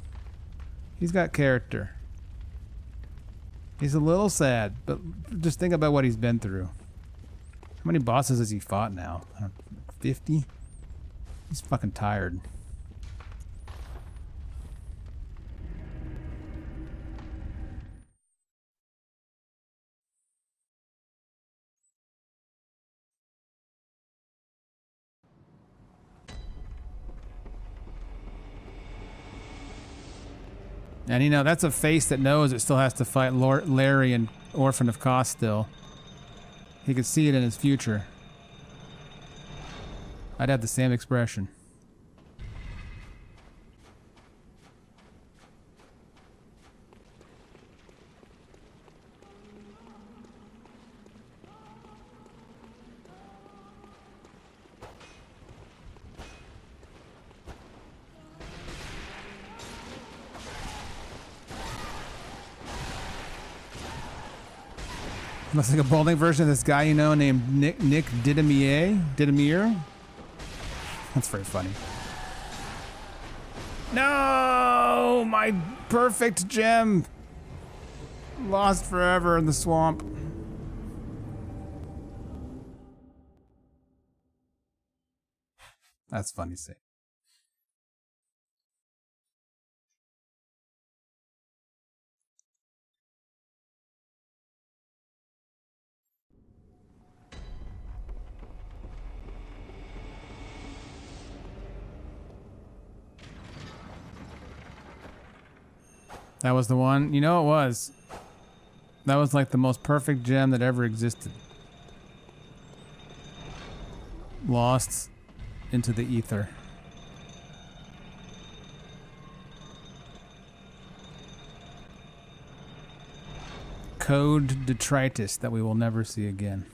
He's got character. He's a little sad, but just think about what he's been through. How many bosses has he fought now? 50? He's fucking tired. And you know, that's a face that knows it still has to fight Larry and Orphan of Kos still. He could see it in his future. I'd have the same expression. Looks like a balding version of this guy you know named Nick Dittamier. That's very funny. No! My perfect gem! Lost forever in the swamp. That's funny to say. That was the one? You know it was. That was like the most perfect gem that ever existed. Lost into the ether. Code detritus that we will never see again.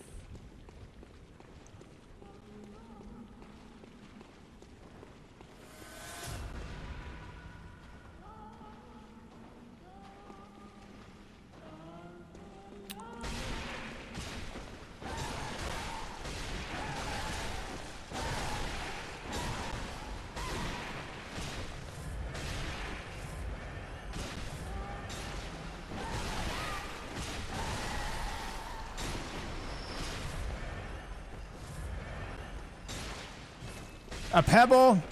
A pebble?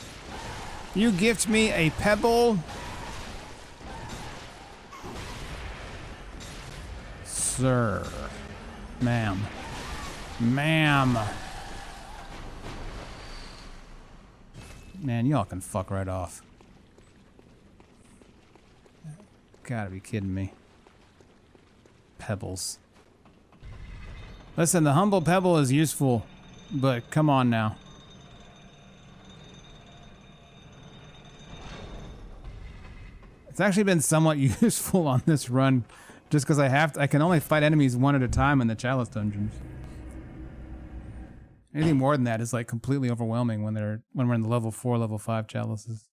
You gift me a pebble? Sir. Ma'am. Ma'am. Man, y'all can fuck right off. Gotta be kidding me. Pebbles. Listen, the humble pebble is useful, but come on now. It's actually been somewhat useful on this run, just because I can only fight enemies one at a time in the Chalice dungeons. Anything more than that is like completely overwhelming when we're in the level 4, level 5 chalices.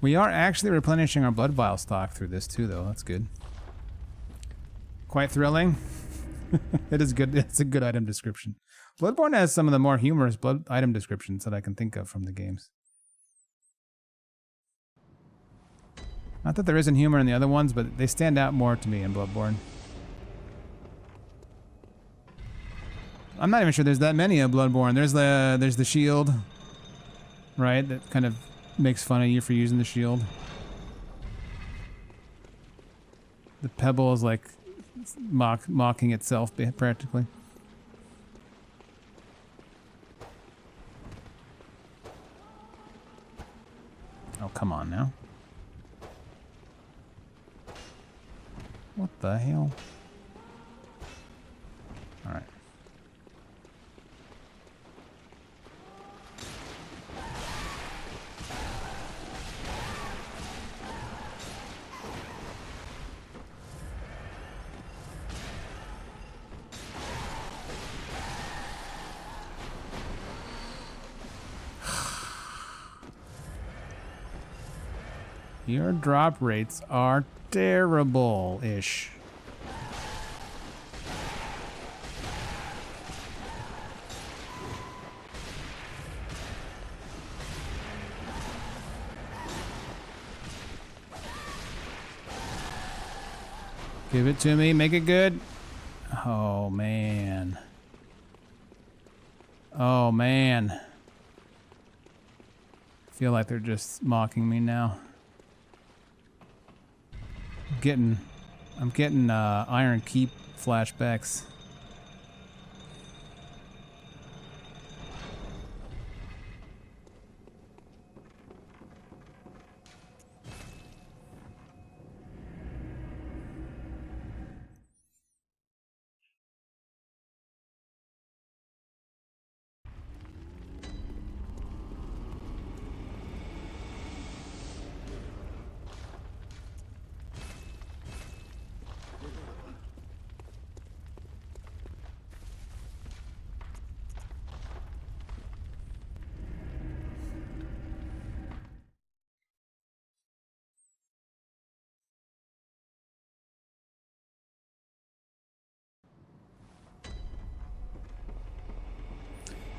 We are actually replenishing our blood vial stock through this too, though. That's good. Quite thrilling. It is good. It's a good item description. Bloodborne has some of the more humorous blood item descriptions that I can think of from the games. Not that there isn't humor in the other ones, but they stand out more to me in Bloodborne. I'm not even sure there's that many of Bloodborne. There's the shield, right? That kind of makes fun of you for using the shield. The pebble is like mocking itself practically. Oh, come on now. What the hell? All right. Your drop rates are terrible-ish. Give it to me, make it good. Oh, man. Oh, man. I feel like they're just mocking me now. I'm getting Iron Keep flashbacks.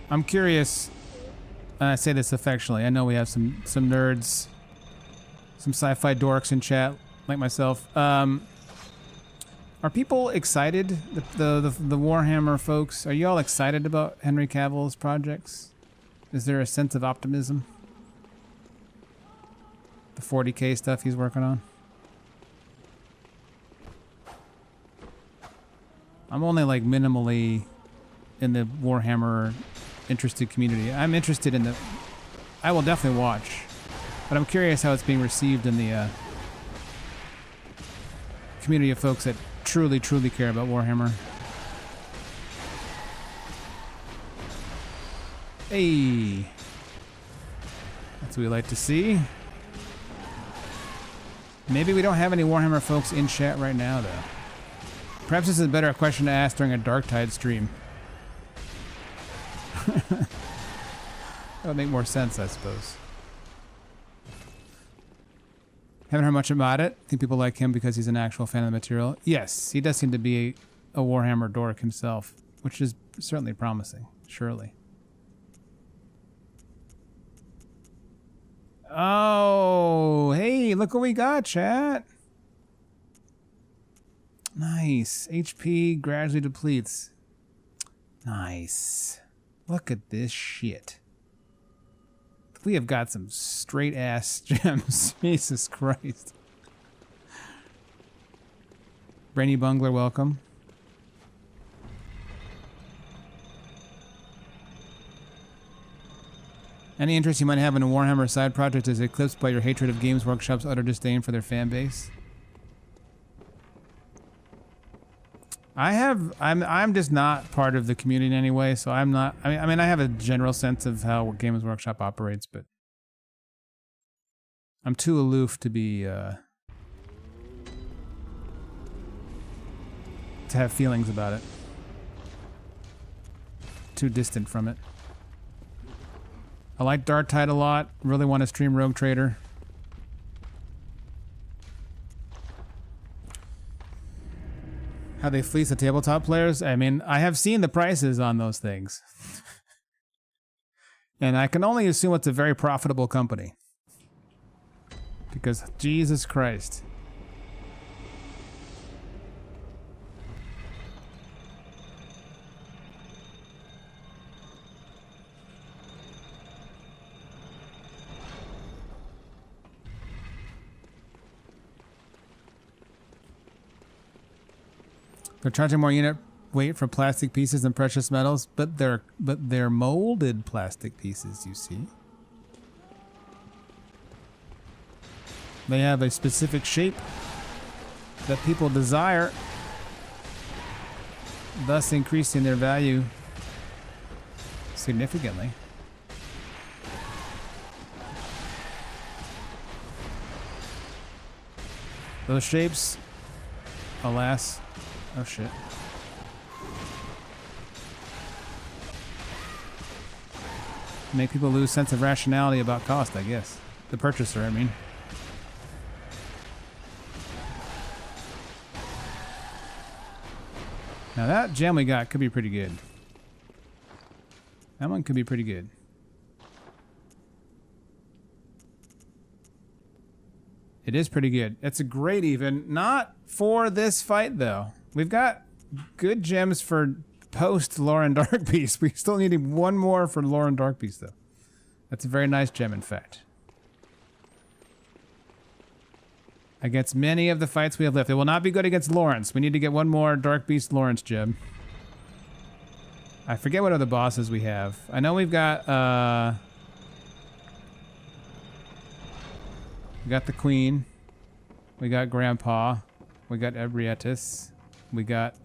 I'm curious, and I say this affectionately, I know we have some nerds, some sci-fi dorks in chat, like myself. Are people excited, the Warhammer folks? Are you all excited about Henry Cavill's projects? Is there a sense of optimism? The 40K stuff he's working on? I'm only like minimally in the Warhammer interested community. I'm interested in I will definitely watch, but I'm curious how it's being received in the community of folks that truly care about Warhammer. Hey, that's what we like to see. Maybe we don't have any Warhammer folks in chat right now, though. Perhaps this is a better question to ask during a Darktide stream. That would make more sense, I suppose. Haven't heard much about it. Think people like him because he's an actual fan of the material. Yes, he does seem to be a Warhammer dork himself, which is certainly promising, surely. Oh, hey, look what we got, chat. Nice. HP gradually depletes. Nice. Look at this shit. We have got some straight ass gems. Jesus Christ. Brainy Bungler, welcome. Any interest you might have in a Warhammer side project is eclipsed by your hatred of Games Workshop's utter disdain for their fan base. I'm just not part of the community in any way, so I'm not. I mean, I have a general sense of how Games Workshop operates, but I'm too aloof to be to have feelings about it. Too distant from it. I like Darktide a lot. Really want to stream Rogue Trader. How they fleece the tabletop players? I mean, I have seen the prices on those things. And I can only assume it's a very profitable company. Because, Jesus Christ. They're charging more unit weight for plastic pieces than precious metals, but they're molded plastic pieces, you see. They have a specific shape that people desire, thus increasing their value significantly. Those shapes, alas, oh shit. Make people lose sense of rationality about cost, I guess. The purchaser, I mean. Now that gem we got could be pretty good. That one could be pretty good. It is pretty good. It's a great even. Not for this fight, though. We've got good gems for post Lauren Darkbeast. We still need one more for Lauren Darkbeast, though. That's a very nice gem, in fact. Against many of the fights we have left. It will not be good against Lawrence. We need to get one more Darkbeast Lawrence gem. I forget what other bosses we have. I know we've got, we got the Queen. We got Grandpa. We got Ebrietus. We got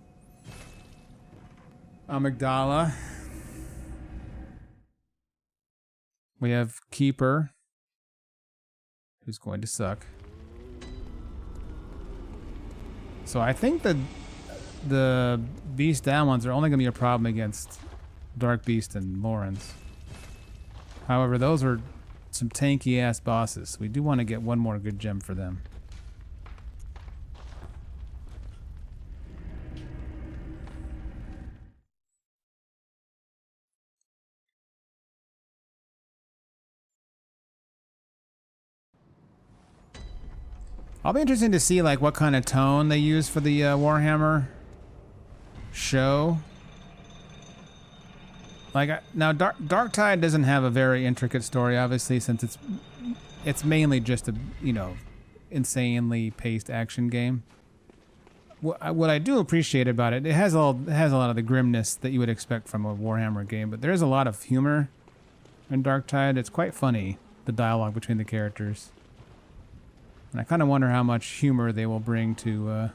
Amygdala. We have Keeper, who's going to suck. So I think that the Beast Down ones are only going to be a problem against Dark Beast and Lawrence. However, those are some tanky ass bosses. We do want to get one more good gem for them. I'll be interested to see like what kind of tone they use for the Warhammer show. Like now, Darktide doesn't have a very intricate story, obviously, since it's mainly just a insanely paced action game. What I do appreciate about it, it has a lot of the grimness that you would expect from a Warhammer game, but there is a lot of humor in Darktide. It's quite funny, the dialogue between the characters. And I kind of wonder how much humor they will bring to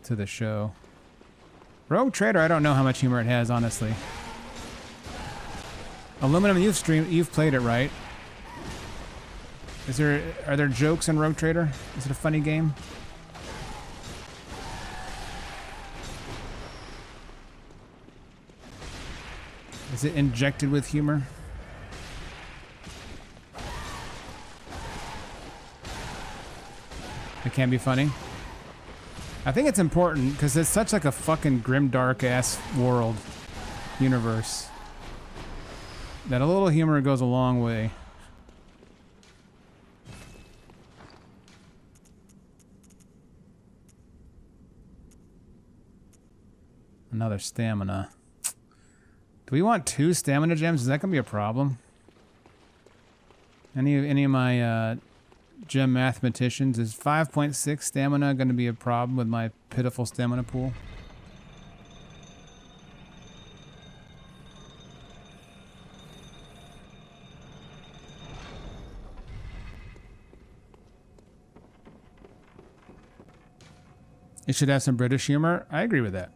the show. Rogue Trader, I don't know how much humor it has, honestly. Aluminum, you've played it, right? Are there jokes in Rogue Trader? Is it a funny game? Is it injected with humor? It can be funny. I think it's important because it's such like a fucking grimdark ass world, universe, that a little humor goes a long way. Another stamina. Do we want 2 stamina gems? Is that gonna be a problem? Any of my gem mathematicians, is 5.6 stamina going to be a problem with my pitiful stamina pool? It should have some British humor. I agree with that.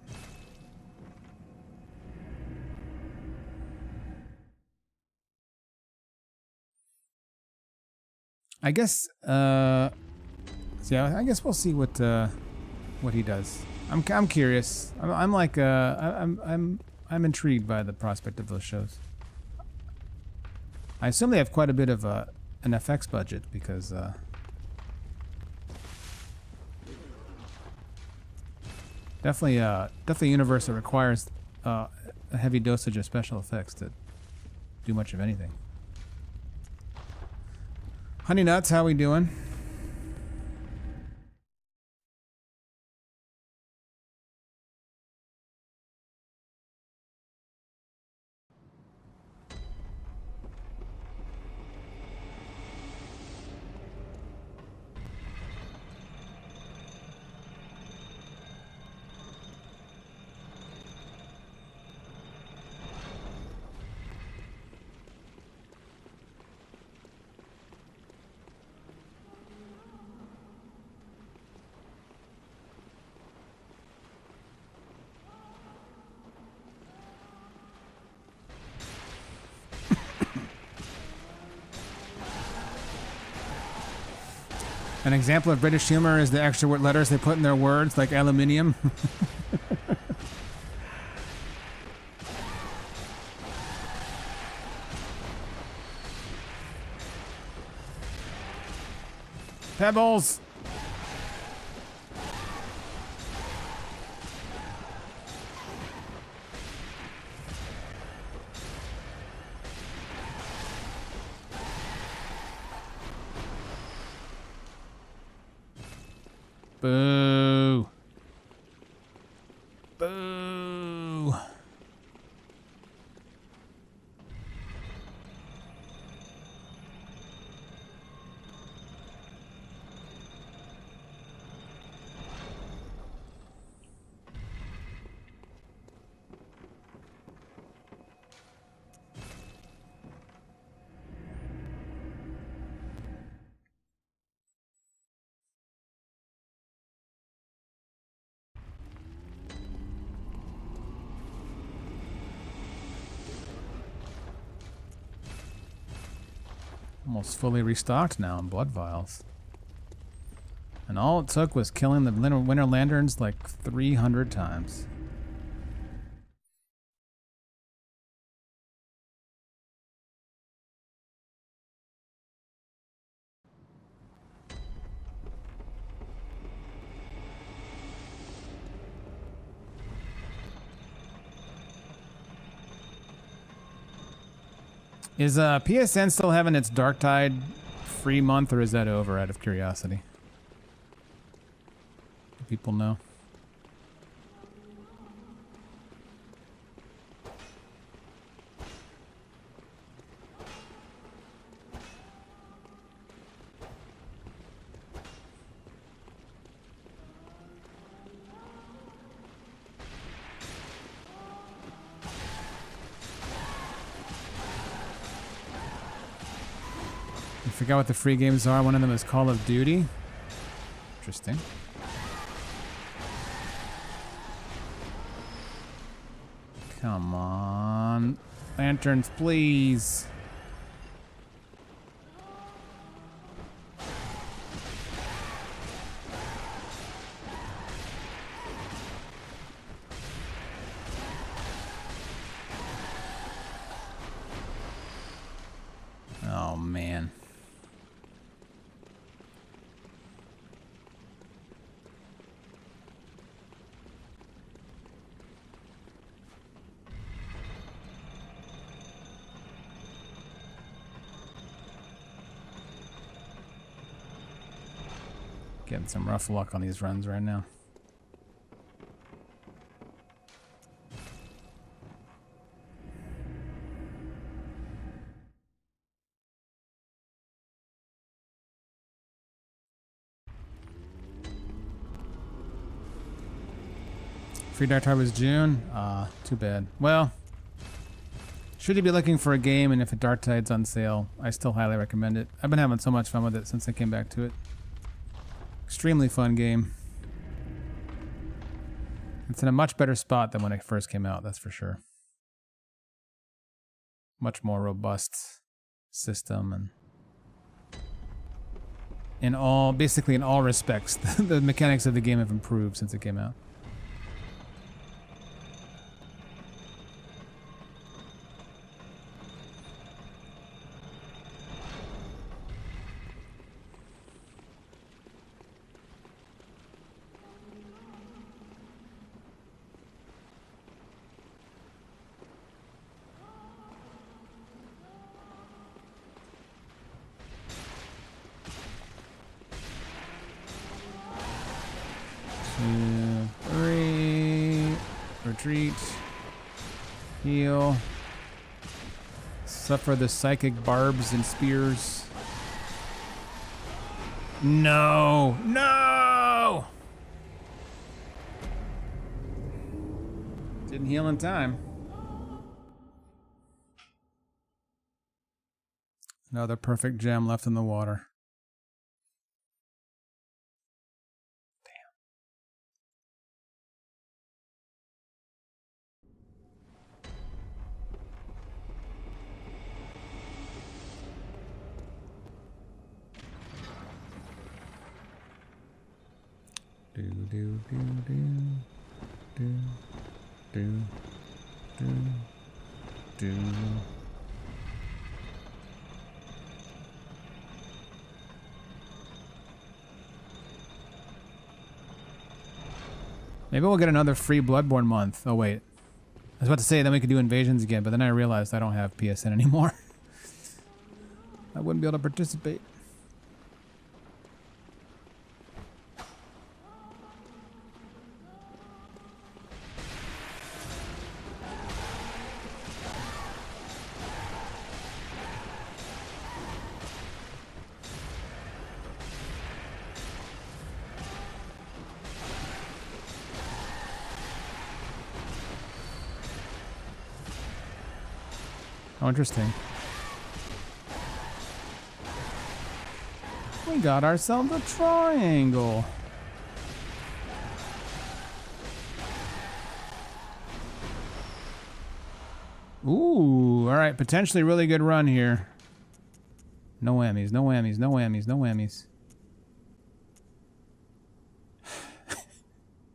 I guess, yeah, I guess we'll see what he does. I'm curious. I'm like, I'm intrigued by the prospect of those shows. I assume they have quite a bit of an FX budget because Definitely, definitely a universe that requires a heavy dosage of special effects to do much of anything. Honey Nuts, how we doing? An example of British humor is the extra letters they put in their words, like aluminium. Pebbles! Boo. Boo. Almost fully restocked now in blood vials. And all it took was killing the Winter Lanterns like 300 times. Is PSN still having its Dark Tide free month, or is that over, out of curiosity? Do people know? I forgot what the free games are. One of them is Call of Duty. Interesting. Come on. Lanterns, please. Oh, man. Getting some rough luck on these runs right now. Free Dark Tide was June? Too bad. Well, should you be looking for a game, and if a Dark Tide's on sale, I still highly recommend it. I've been having so much fun with it since I came back to it. Extremely fun game. It's in a much better spot than when it first came out, that's for sure. Much more robust system, and basically in all respects, the mechanics of the game have improved since it came out. retreat. Heal. Suffer the psychic barbs and spears. No! No! Didn't heal in time. Another perfect gem left in the water. Do do do do do do do do. Maybe we'll get another free Bloodborne month. Oh wait, I was about to say then we could do invasions again, but then I realized I don't have PSN anymore. I wouldn't be able to participate. Oh, interesting. We got ourselves a triangle. Ooh, all right, potentially really good run here. No whammies, no whammies, no whammies, no whammies.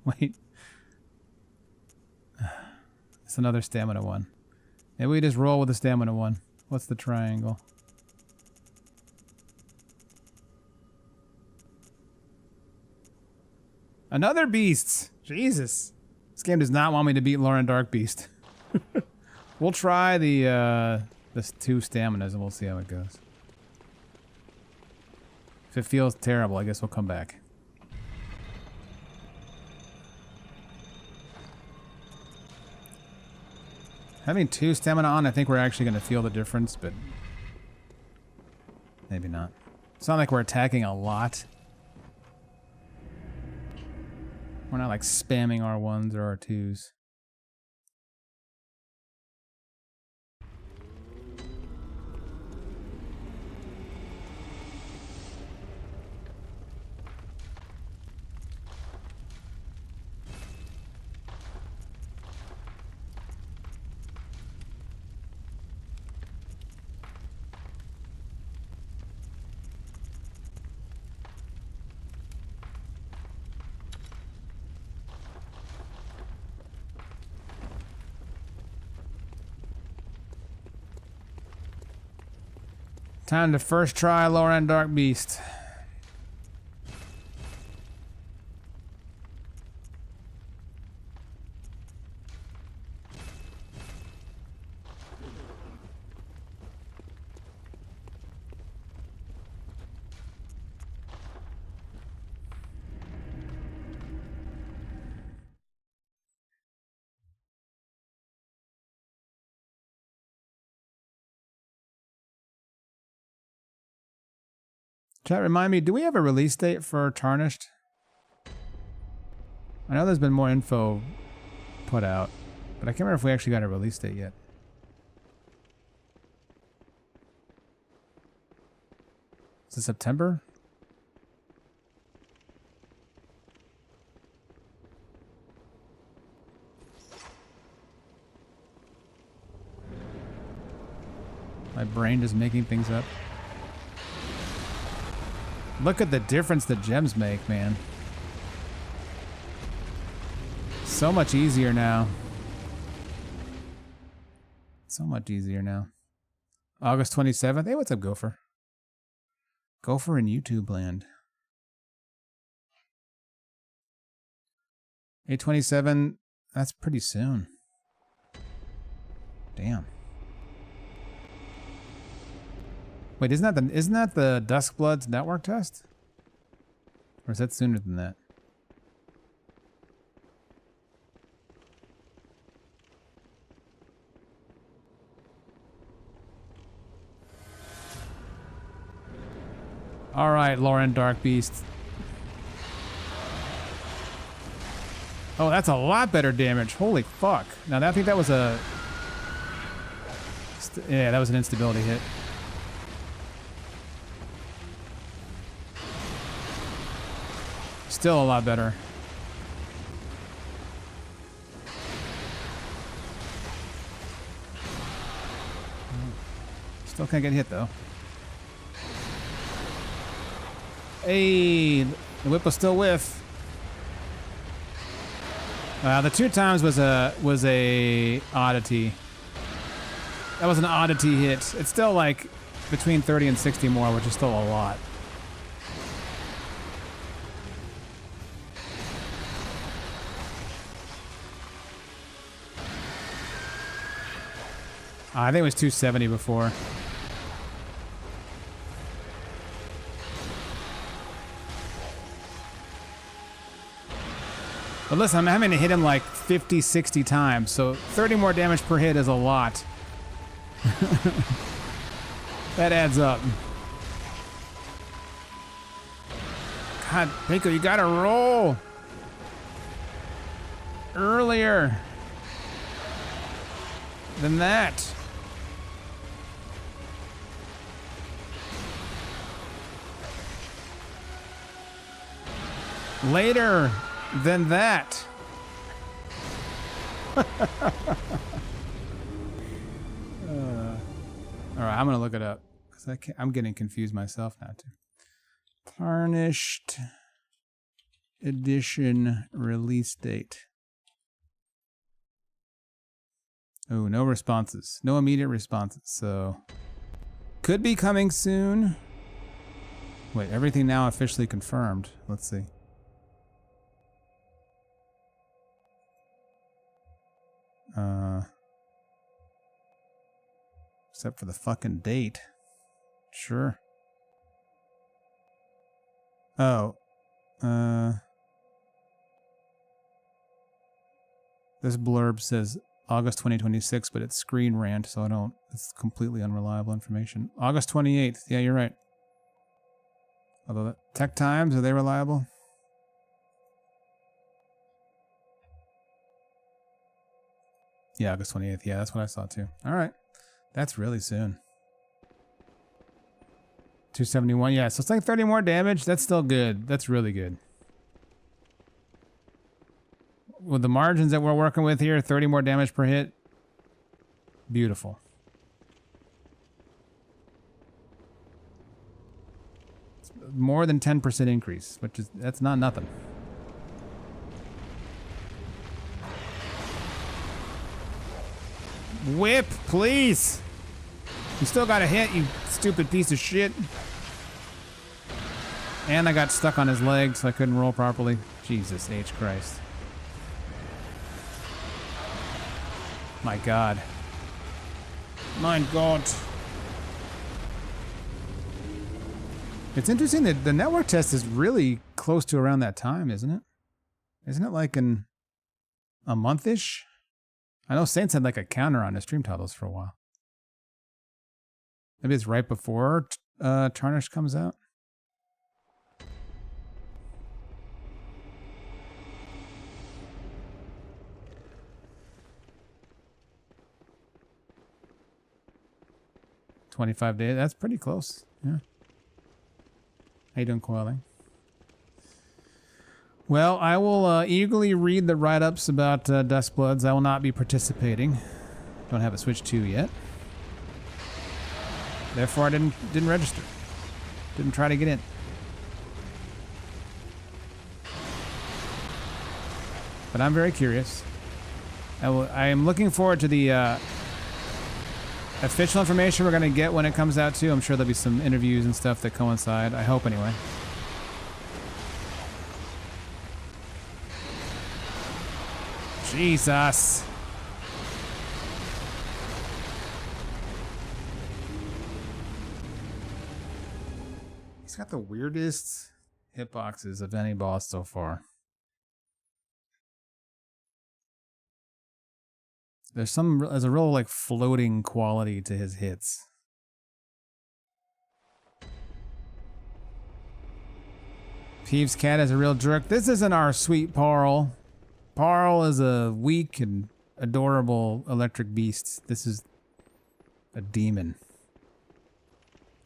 Wait. It's another stamina one. Maybe we just roll with the stamina one. What's the triangle? Another beast! Jesus. This game does not want me to beat Lauren Darkbeast. We'll try the 2 staminas and we'll see how it goes. If it feels terrible, I guess we'll come back. Having 2 stamina on, I think we're actually going to feel the difference, but maybe not. It's not like we're attacking a lot. We're not like spamming R1s or R2s. Time to first try Lower End Dark Beast. Chat, remind me, do we have a release date for Tarnished? I know there's been more info put out, but I can't remember if we actually got a release date yet. Is it September? My brain just making things up. Look at the difference the gems make, man. So much easier now. So much easier now. August 27th. Hey, what's up, Gopher? Gopher in YouTube land. 8/27. That's pretty soon. Damn. Wait, isn't that the Duskblood's network test? Or is that sooner than that? All right, Lauren Dark Beast. Oh, that's a lot better damage. Holy fuck. Now, I think that was a... Yeah, that was an instability hit. Still a lot better. Still can't get hit, though. Hey, the whip was still with. The 2 times was a oddity. That was an oddity hit. It's still like between 30 and 60 more, which is still a lot. I think it was 270 before. But listen, I'm having to hit him like 50, 60 times, so 30 more damage per hit is a lot. That adds up. God, Pico, you gotta roll! Earlier than that. Later than that. All right, I'm gonna look it up because I'm getting confused myself now too. Tarnished edition release date. Oh, no responses. No immediate responses. So could be coming soon. Wait, everything now officially confirmed. Let's see. Except for the fucking date. Sure. Oh. This blurb says August 2026, but it's Screen Rant, so it's completely unreliable information. August 28th. Yeah, you're right. Although Tech Times, are they reliable? Yeah, August 28th. Yeah, that's what I saw too. All right. That's really soon. 271. Yeah, so it's like 30 more damage. That's still good. That's really good. With the margins that we're working with here, 30 more damage per hit. Beautiful. It's more than 10% increase, that's not nothing. Whip, please! You still got a hit, you stupid piece of shit. And I got stuck on his leg, so I couldn't roll properly. Jesus H. Christ. My God. My God. It's interesting that the network test is really close to around that time, isn't it? Isn't it like a month-ish? I know Saints had like a counter on his stream titles for a while. Maybe it's right before Tarnish comes out. $25 days. That's pretty close. Yeah. How you doing, Coiling? Well, I will eagerly read the write-ups about Duskbloods. I will not be participating. Don't have a Switch 2 yet. Therefore, I didn't register. Didn't try to get in. But I'm very curious. I am looking forward to the official information we're going to get when it comes out too. I'm sure there'll be some interviews and stuff that coincide. I hope anyway. Jesus. He's got the weirdest hitboxes of any boss so far. There's a real like floating quality to his hits. Peeves cat is a real jerk. This isn't our sweet Parl. Parl is a weak and adorable electric beast. This is a demon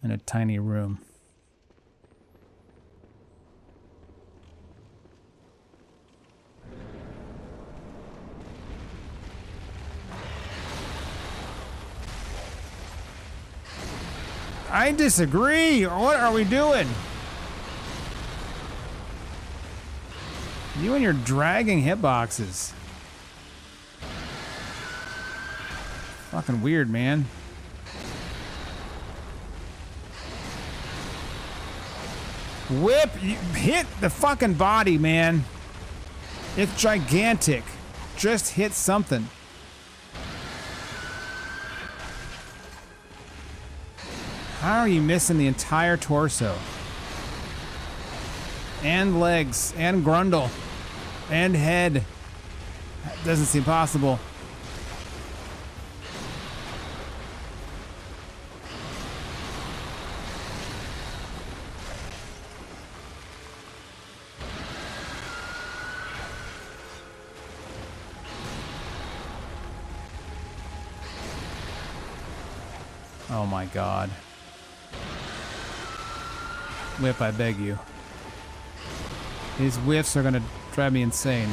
in a tiny room. I disagree. What are we doing? You and your dragging hitboxes. Fucking weird, man. Whip! Hit the fucking body, man. It's gigantic. Just hit something. How are you missing the entire torso? And legs, and grundle, and head. That doesn't seem possible. Oh my god. Whip, I beg you. These whiffs are gonna drive me insane.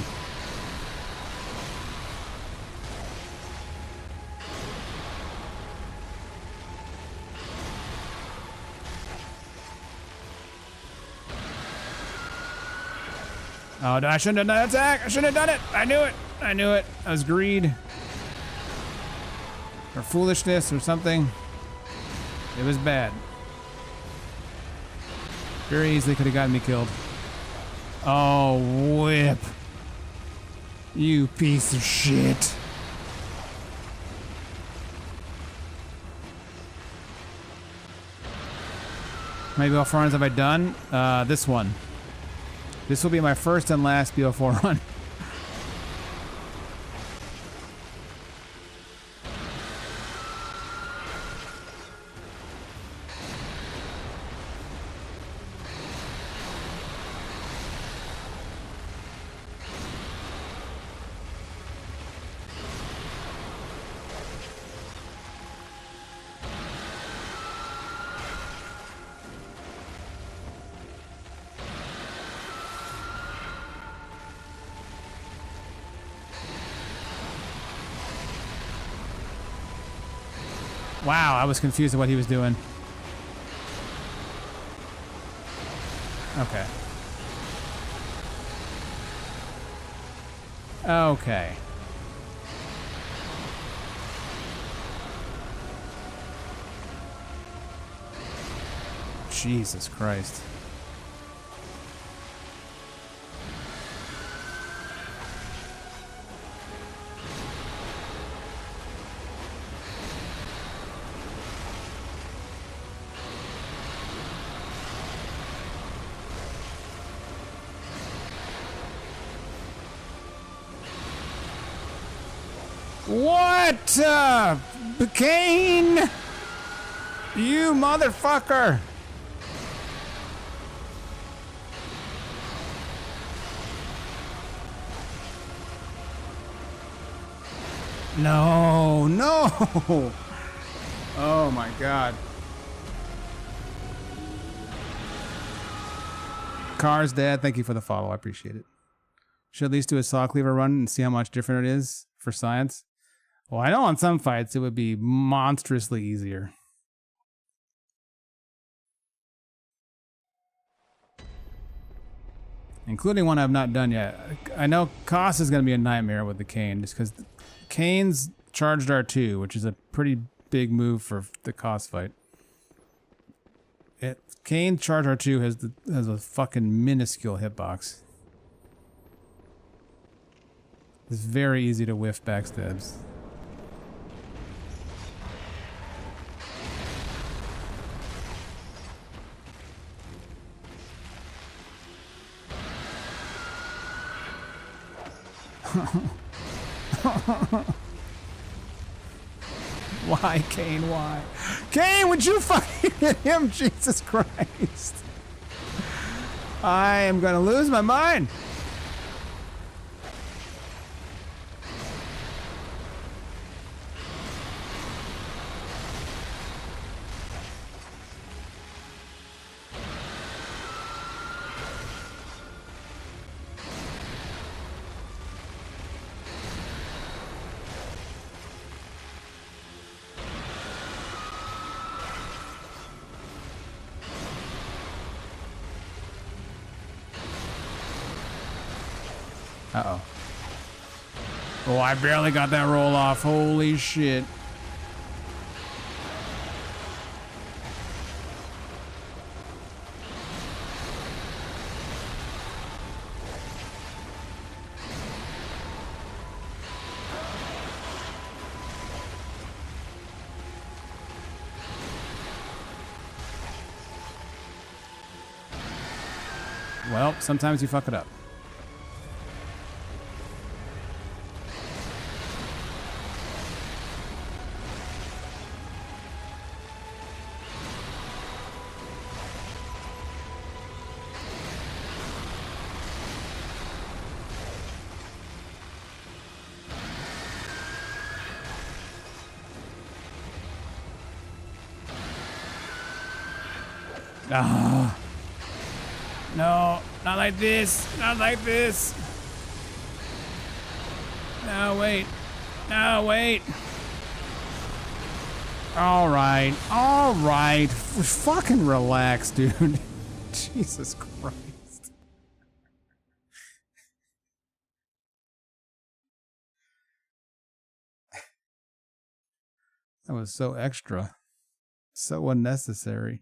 Oh, I shouldn't have done that attack! I shouldn't have done it! I knew it! I knew it! That was greed. Or foolishness or something. It was bad. Very easily could have gotten me killed. Oh, whip. You piece of shit. How many BL4 runs have I done? This one. This will be my first and last BL4 run. Wow, I was confused at what he was doing. Okay. Okay. Jesus Christ. What? Kane? You motherfucker! No, no! Oh my god. Car's dead. Thank you for the follow. I appreciate it. Should at least do a saw cleaver run and see how much different it is for science. Well, I know on some fights it would be monstrously easier. Including one I've not done yet. I know Koss is going to be a nightmare with the Kane, just because Kane's charged R2, which is a pretty big move for the Koss fight. Kane charge R2 has a fucking minuscule hitbox. It's very easy to whiff backstabs. Why, Kane? Why? Kane, would you fucking hit him? Jesus Christ. I am gonna lose my mind. Uh-oh. Oh, I barely got that roll off. Holy shit. Well, sometimes you fuck it up. Ah. No, not like this. Not like this. No, wait. No, wait. All right. All right. Fucking relax, dude. Jesus Christ. That was so extra. So unnecessary.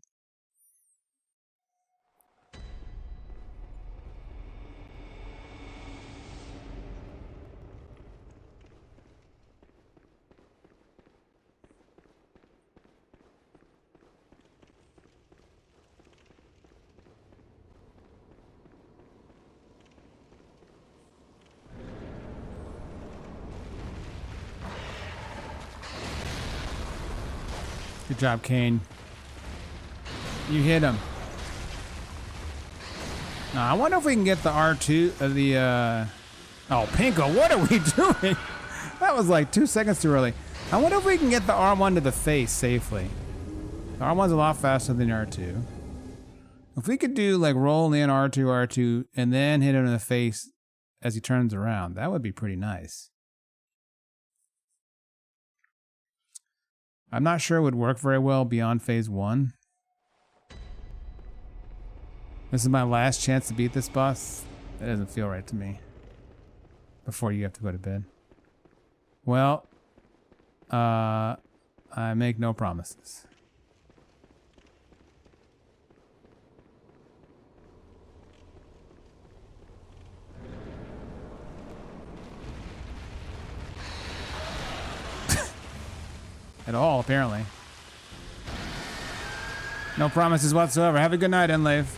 Good job, Kane. You hit him. Now, I wonder if we can get the R2, Oh, Pinko, what are we doing? That was like 2 seconds too early. I wonder if we can get the R1 to the face safely. The R1's a lot faster than the R2. If we could do like roll in R2, and then hit him in the face as he turns around, that would be pretty nice. I'm not sure it would work very well beyond phase 1. This is my last chance to beat this boss. That doesn't feel right to me. Before you have to go to bed. Well, I make no promises. At all, apparently. No promises whatsoever. Have a good night, Enlave.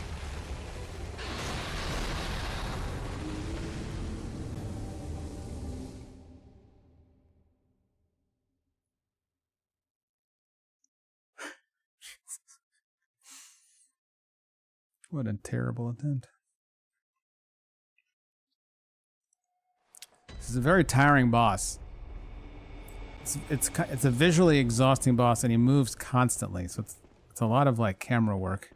What a terrible attempt. This is a very tiring boss. It's a visually exhausting boss, and he moves constantly, so it's a lot of like camera work.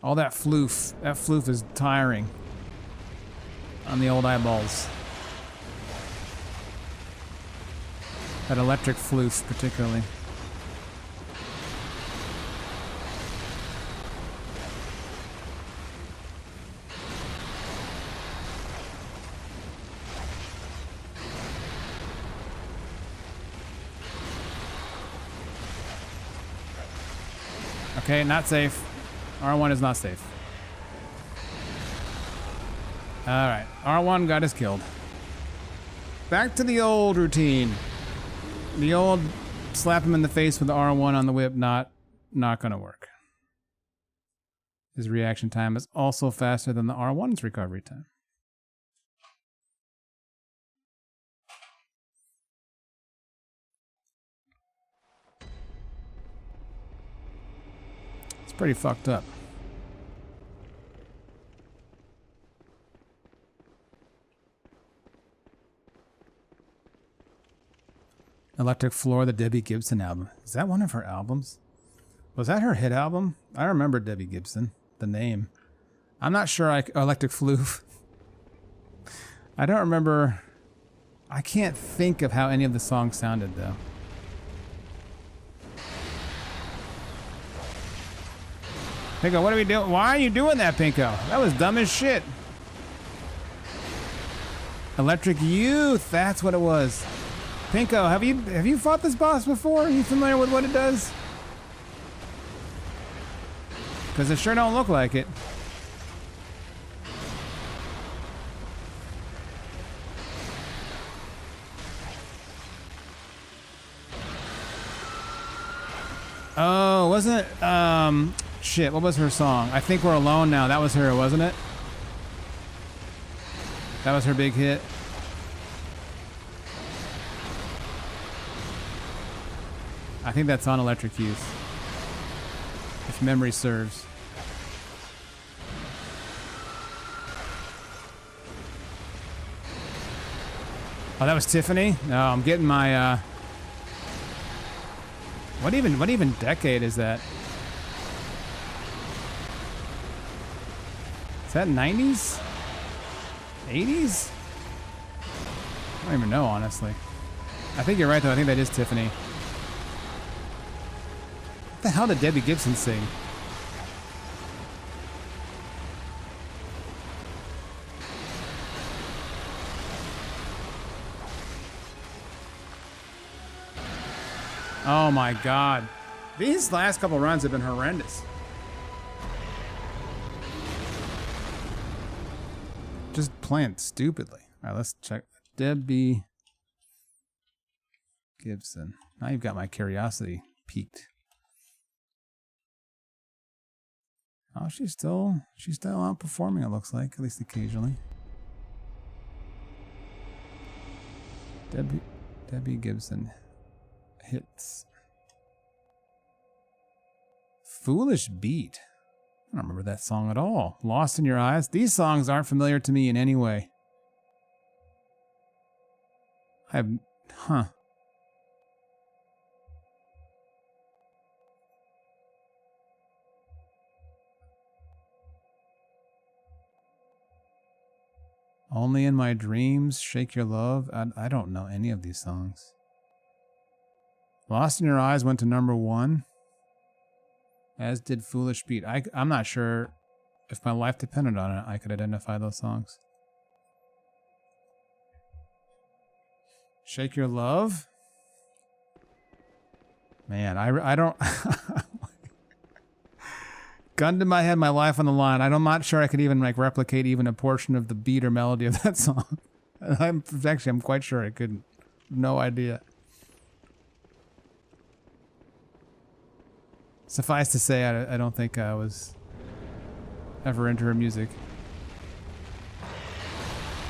All that floof is tiring on the old eyeballs. That electric floof, particularly. Okay, not safe. R1 is not safe. Alright, R1 got us killed. Back to the old routine. The old slap him in the face with the R1 on the whip, not gonna work. His reaction time is also faster than the R1's recovery time. pretty fucked up. Electric Floor, the Debbie Gibson album. Is that one of her albums? Was that her hit album? I remember Debbie Gibson, the name. I'm not sure Electric Floof. I don't remember. I can't think of how any of the songs sounded though. Pinko, what are we doing? Why are you doing that, Pinko? That was dumb as shit. Electric Youth, that's what it was. Pinko, have you fought this boss before? Are you familiar with what it does? Because it sure don't look like it. Oh, wasn't it? Shit, what was her song? I Think We're Alone Now. That was her, wasn't it? That was her big hit. I think that's on Electric Youth, if memory serves. Oh, that was Tiffany? No, I'm getting my, What even decade is that? Is that 90s? 80s? I don't even know, honestly. I think you're right, though. I think that is Tiffany. What the hell did Debbie Gibson sing? Oh my god. These last couple runs have been horrendous. Just playing stupidly. Alright, let's check. Debbie Gibson. Now you've got my curiosity piqued. Oh, she's still outperforming, it looks like, at least occasionally. Debbie Gibson hits. Foolish Beat. I don't remember that song at all. Lost in Your Eyes. These songs aren't familiar to me in any way. Huh. Only in My Dreams, Shake Your Love. I don't know any of these songs. Lost in Your Eyes went to #1, as did Foolish Beat. I'm not sure if my life depended on it, I could identify those songs. Shake Your Love? Man, I don't... Gun to my head, my life on the line. I'm not sure I could even replicate even a portion of the beat or melody of that song. I'm quite sure I couldn't. No idea. Suffice to say, I don't think I was ever into her music.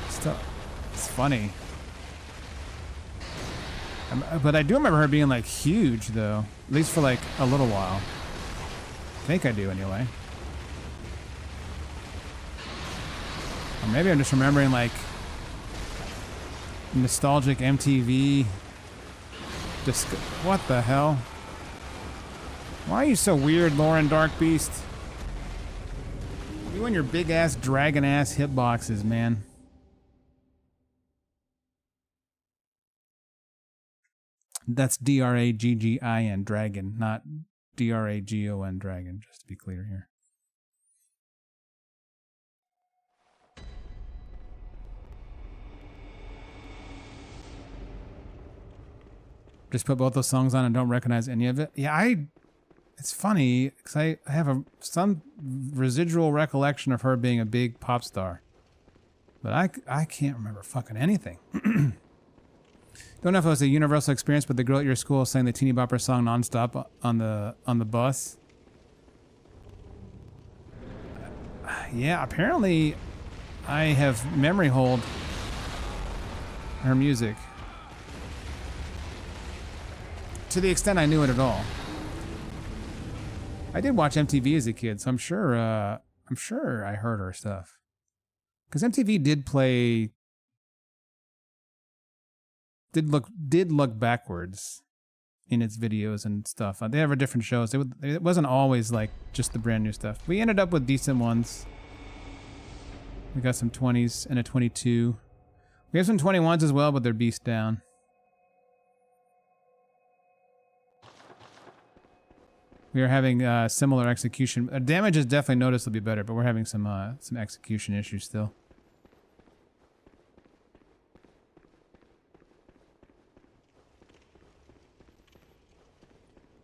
Still, it's funny. But I do remember her being huge though, at least for a little while. I think I do anyway. Or maybe I'm just remembering nostalgic MTV. What the hell? Why are you so weird, Lauren Darkbeast? You and your big ass dragon ass hitboxes, man. That's D-R-A-G-G-I-N, dragon, not D-R-A-G-O-N, dragon, just to be clear here. Just put both those songs on and don't recognize any of it. Yeah, it's funny because I have some residual recollection of her being a big pop star, but I can't remember fucking anything. Don't know if it was a universal experience, but the girl at your school sang the Teeny Bopper song nonstop on the bus. Yeah, apparently I have memory hold her music to the extent I knew it at all. I did watch MTV as a kid, so I'm sure I heard her stuff. Because MTV did look backwards in its videos and stuff. They have different shows. It wasn't always like just the brand new stuff. We ended up with decent ones. We got some 20s and a 22. We have some 21s as well, but they're beast down. We are having similar execution. Damage is definitely noticeably better, but we're having some execution issues still.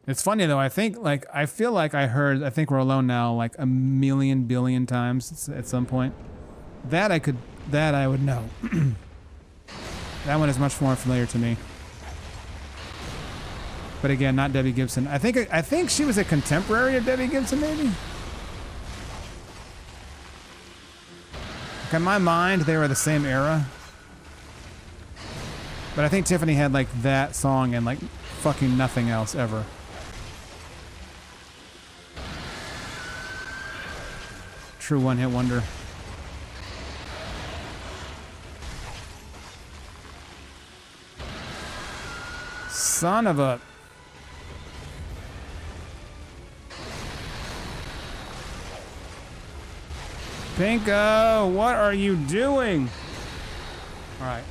It's funny though. I feel like I think we're alone now like a million billion times at some point. That I would know. That one is much more familiar to me. But again, not Debbie Gibson. I think she was a contemporary of Debbie Gibson, maybe. Like in my mind, they were the same era. But I think Tiffany had like that song and like fucking nothing else ever. True one-hit wonder. Son of a... Pinko, what are you doing? All right.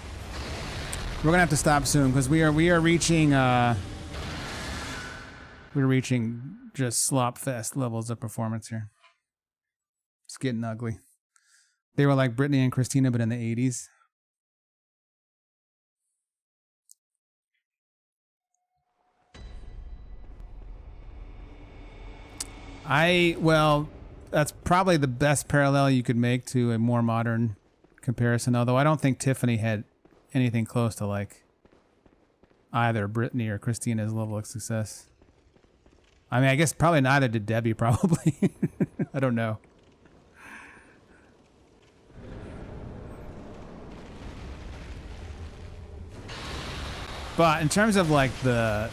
We're gonna have to stop soon because we are reaching we're reaching just slop fest levels of performance here. It's getting ugly. They were like Britney and Christina, but in the 80s. Well, that's probably the best parallel you could make to a more modern comparison, although I don't think Tiffany had anything close to like either Britney or Christina's level of success. I mean, I guess probably neither did Debbie, probably. I don't know. But in terms of like the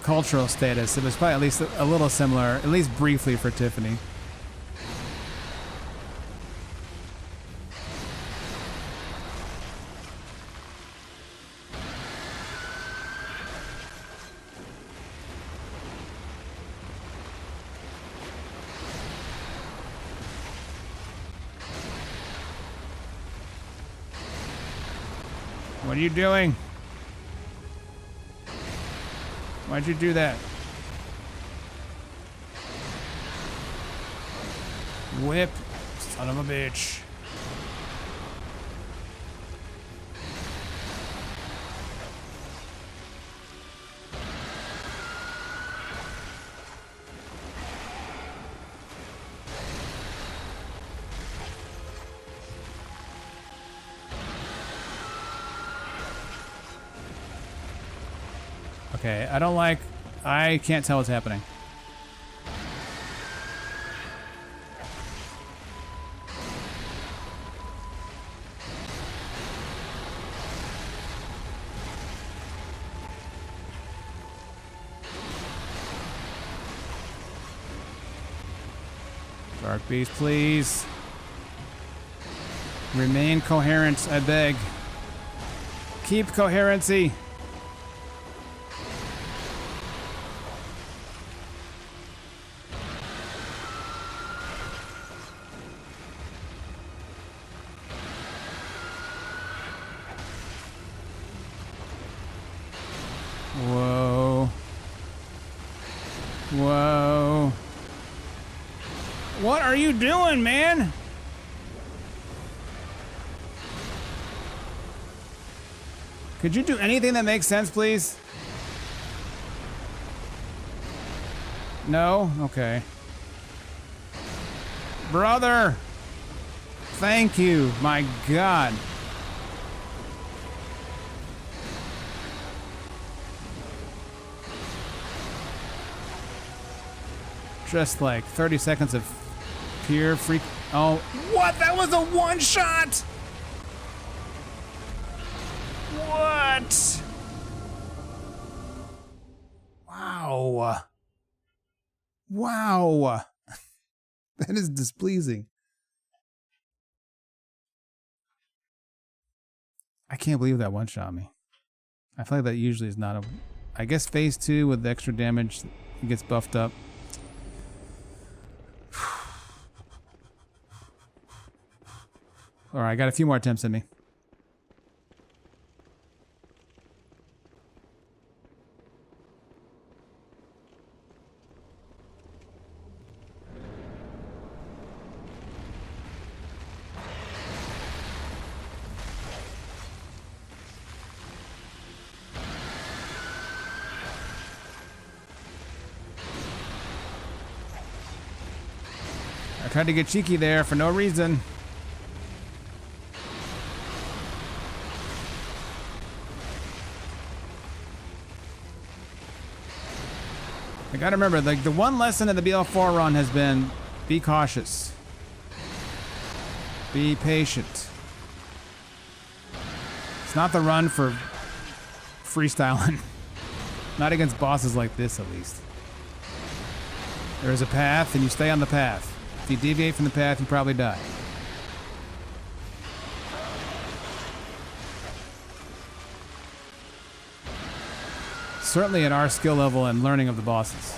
cultural status, it was probably at least a little similar, at least briefly, for Tiffany. What are you doing? Why'd you do that? Whip, son of a bitch. Okay, I can't tell what's happening. Dark Beast, please. Remain coherent, I beg. Keep coherency. Whoa. Whoa. What are you doing, man? Could you do anything that makes sense, please? No? Okay. Brother! Thank you. My God. Just like 30 seconds of pure freak. Oh, what? That was a one shot! What? Wow. Wow. That is displeasing. I can't believe that one-shot me. I feel like that usually is not a... I guess phase 2 with the extra damage, it gets buffed up. Alright, I got a few more attempts in me. I tried to get cheeky there for no reason. I gotta remember, like, the one lesson in the BL4 run has been be cautious. Be patient. It's not the run for freestyling. Not against bosses like this, at least. There is a path, and you stay on the path. If you deviate from the path, you probably die. Certainly at our skill level and learning of the bosses.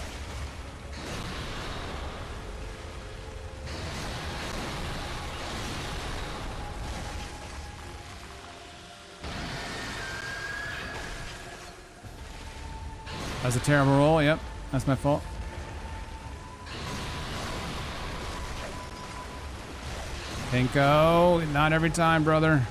That's a terrible roll, yep. That's my fault. Pinko, not every time, brother.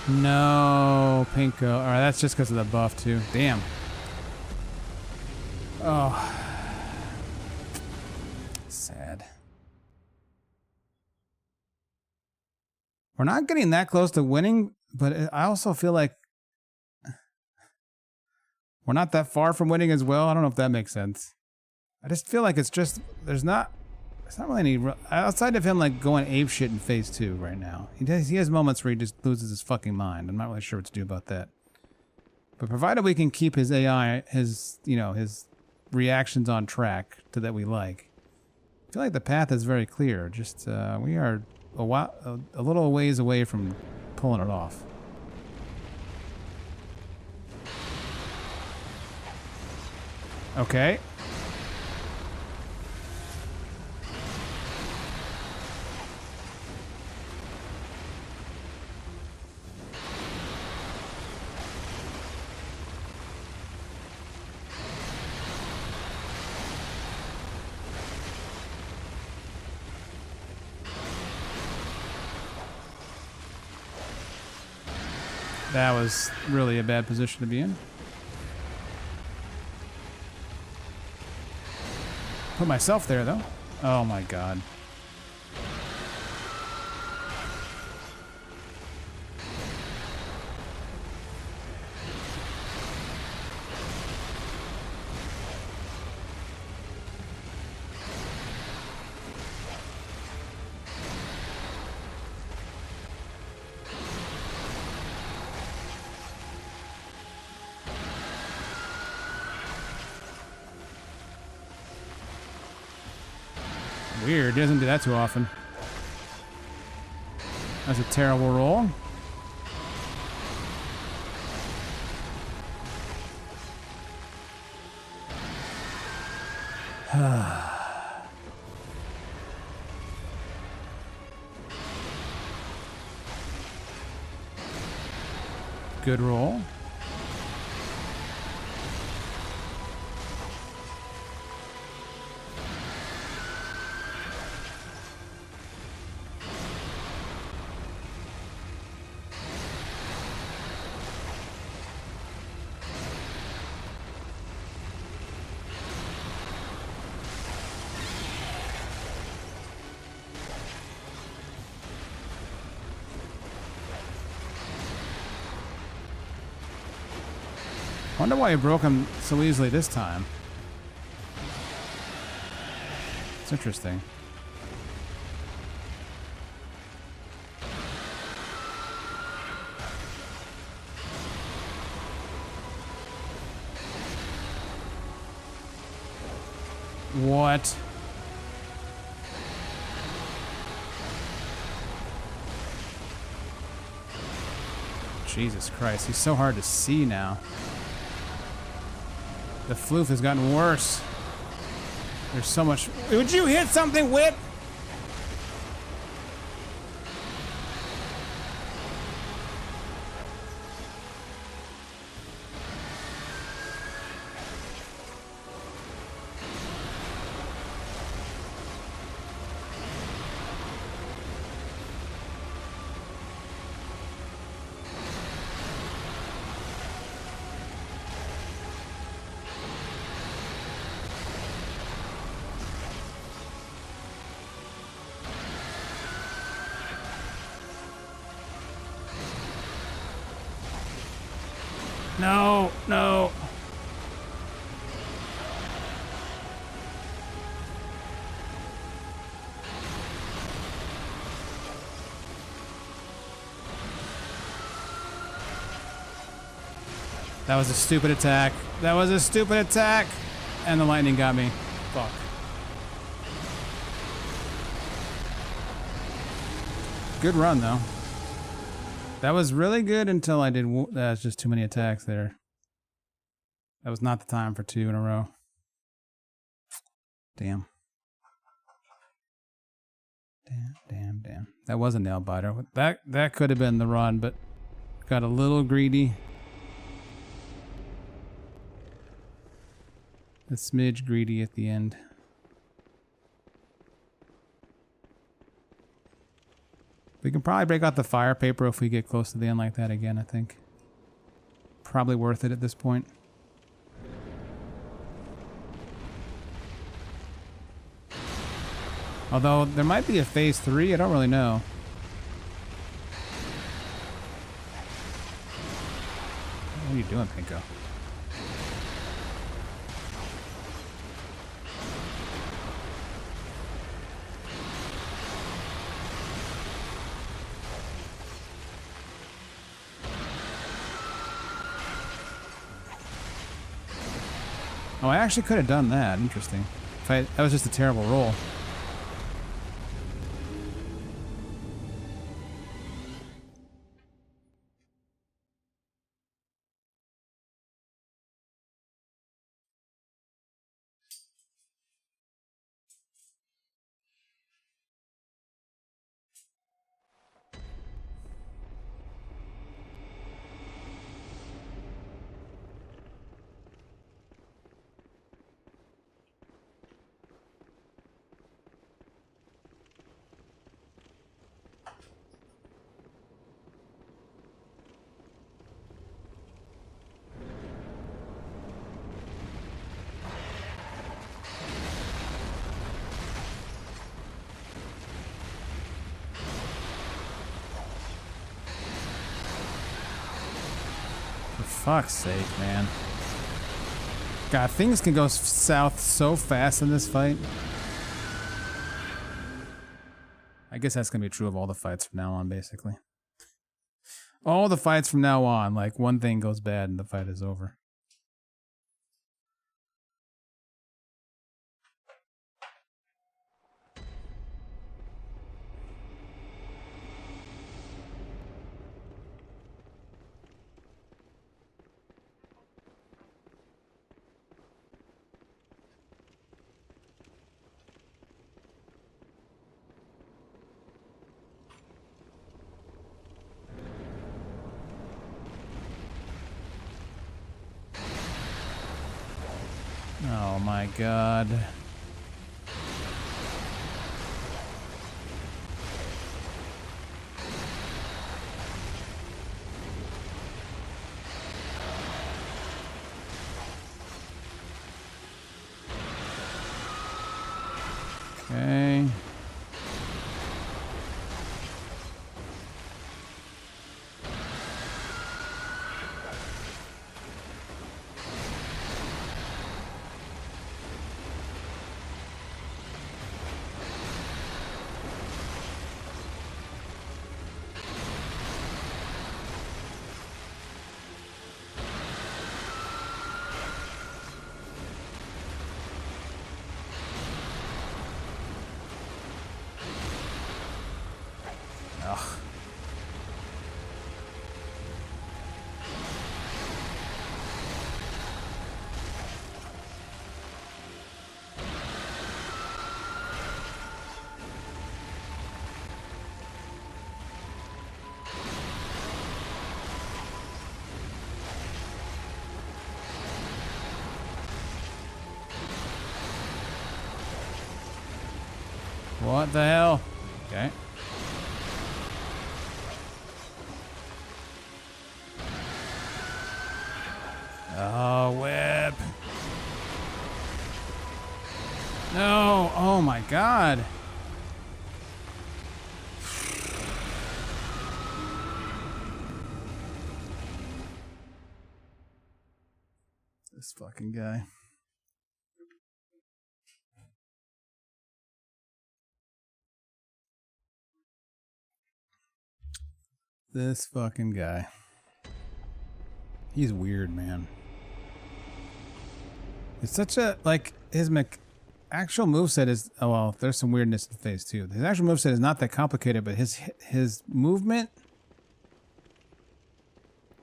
No, Pinko. All right, that's just because of the buff, too. Damn. Oh. Sad. We're not getting that close to winning, but I also feel like we're not that far from winning as well. I don't know if that makes sense. I just feel like it's just, there's not really any, outside of him like going apeshit in phase 2 right now. He has moments where he just loses his fucking mind. I'm not really sure what to do about that. But provided we can keep his AI, his reactions on track to that we like, I feel like the path is very clear. Just, we are a little ways away from pulling it off. Okay. That was really a bad position to be in. Put myself there, though. Oh my god. Weird, he doesn't do that too often. That's a terrible roll. Good roll. wonder why he broke him so easily this time. It's interesting. What? Jesus Christ, he's so hard to see now. The floof has gotten worse. There's so much. Would you hit something, Whip? No, no. That was a stupid attack. That was a stupid attack. And the lightning got me. Fuck. Good run, though. That was really good until I did... That's just too many attacks there. That was not the time for 2 in a row. Damn. Damn. That was a nail biter. That could have been the run, but got a little greedy. A smidge greedy at the end. We can probably break out the fire paper if we get close to the end like that again, I think. Probably worth it at this point. Although, there might be a phase 3, I don't really know. What are you doing, Pinko? Oh, I actually could have done that. Interesting. That was just a terrible roll. Fuck's sake, man. God, things can go south so fast in this fight. I guess that's gonna be true of all the fights from now on, basically. All the fights from now on, like one thing goes bad and the fight is over. Oh my god. Okay. Ugh. What the hell? Okay. Oh, whip. No. Oh my god. This fucking guy. This fucking guy. He's weird, man. It's such a, like, his actual moveset is, oh well, there's some weirdness in phase 2. His actual moveset is not that complicated, but his movement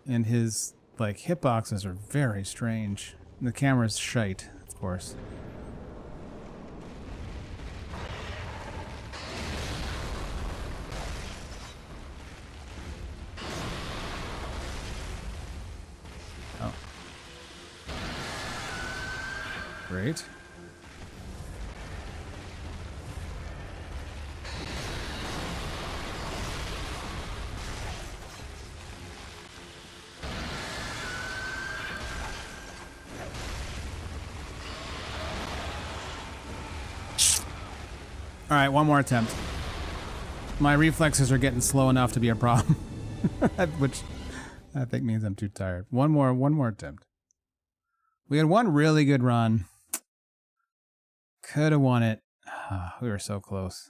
and his, like, hitboxes are very strange. And the camera's shite, of course. Oh. Great. All right, one more attempt. My reflexes are getting slow enough to be a problem, which I think means I'm too tired. One more attempt. We had one really good run. Could have won it. We were so close.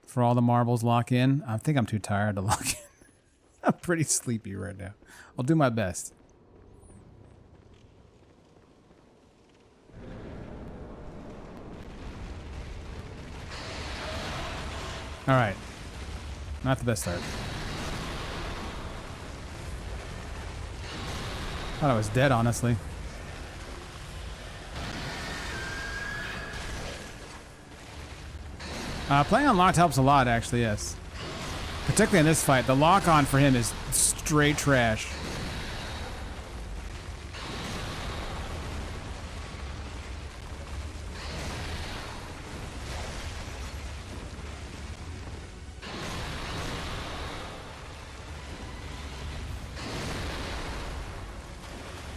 For all the marbles lock in. I think I'm too tired to lock in. I'm pretty sleepy right now. I'll do my best. All right. Not the best start. Thought I was dead, honestly. Playing unlocked helps a lot, actually, yes. Particularly in this fight. The lock-on for him is straight trash.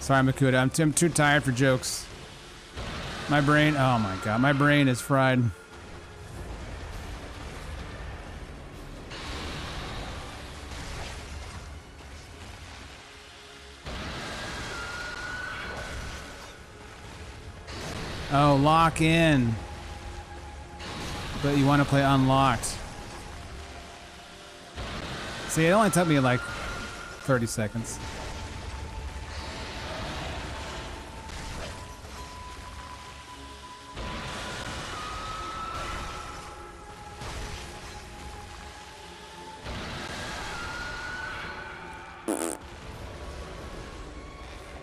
Sorry, Makuta. I'm too tired for jokes. My brain... Oh, my God. My brain is fried. Oh, lock in. But you want to play unlocked. See, it only took me like 30 seconds.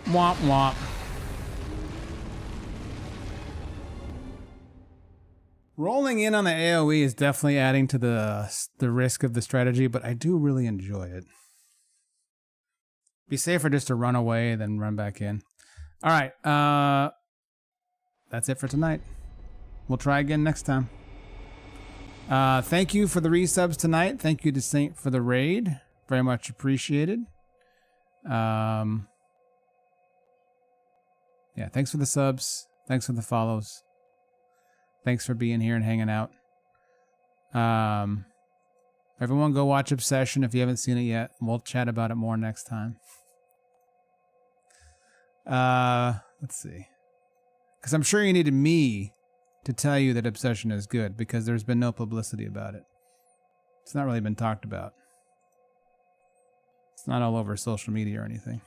Womp womp. Rolling in on the AoE is definitely adding to the risk of the strategy, but I do really enjoy it. Be safer just to run away than run back in. All right, that's it for tonight. We'll try again next time. Thank you for the resubs tonight. Thank you to Saint for the raid. Very much appreciated. Yeah, thanks for the subs. Thanks for the follows. Thanks for being here and hanging out. Everyone go watch Obsession if you haven't seen it yet. We'll chat about it more next time. Let's see. Because I'm sure you needed me to tell you that Obsession is good because there's been no publicity about it. It's not really been talked about. It's not all over social media or anything.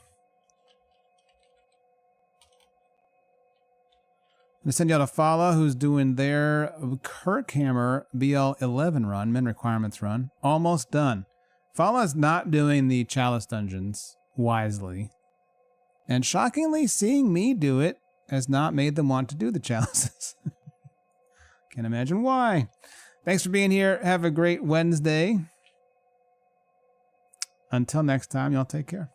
I'm going to send y'all to Fala, who's doing their Kirkhammer BL11 run, min requirements run. Almost done. Fala's not doing the Chalice dungeons wisely. And shockingly, seeing me do it has not made them want to do the chalices. Can't imagine why. Thanks for being here. Have a great Wednesday. Until next time, y'all take care.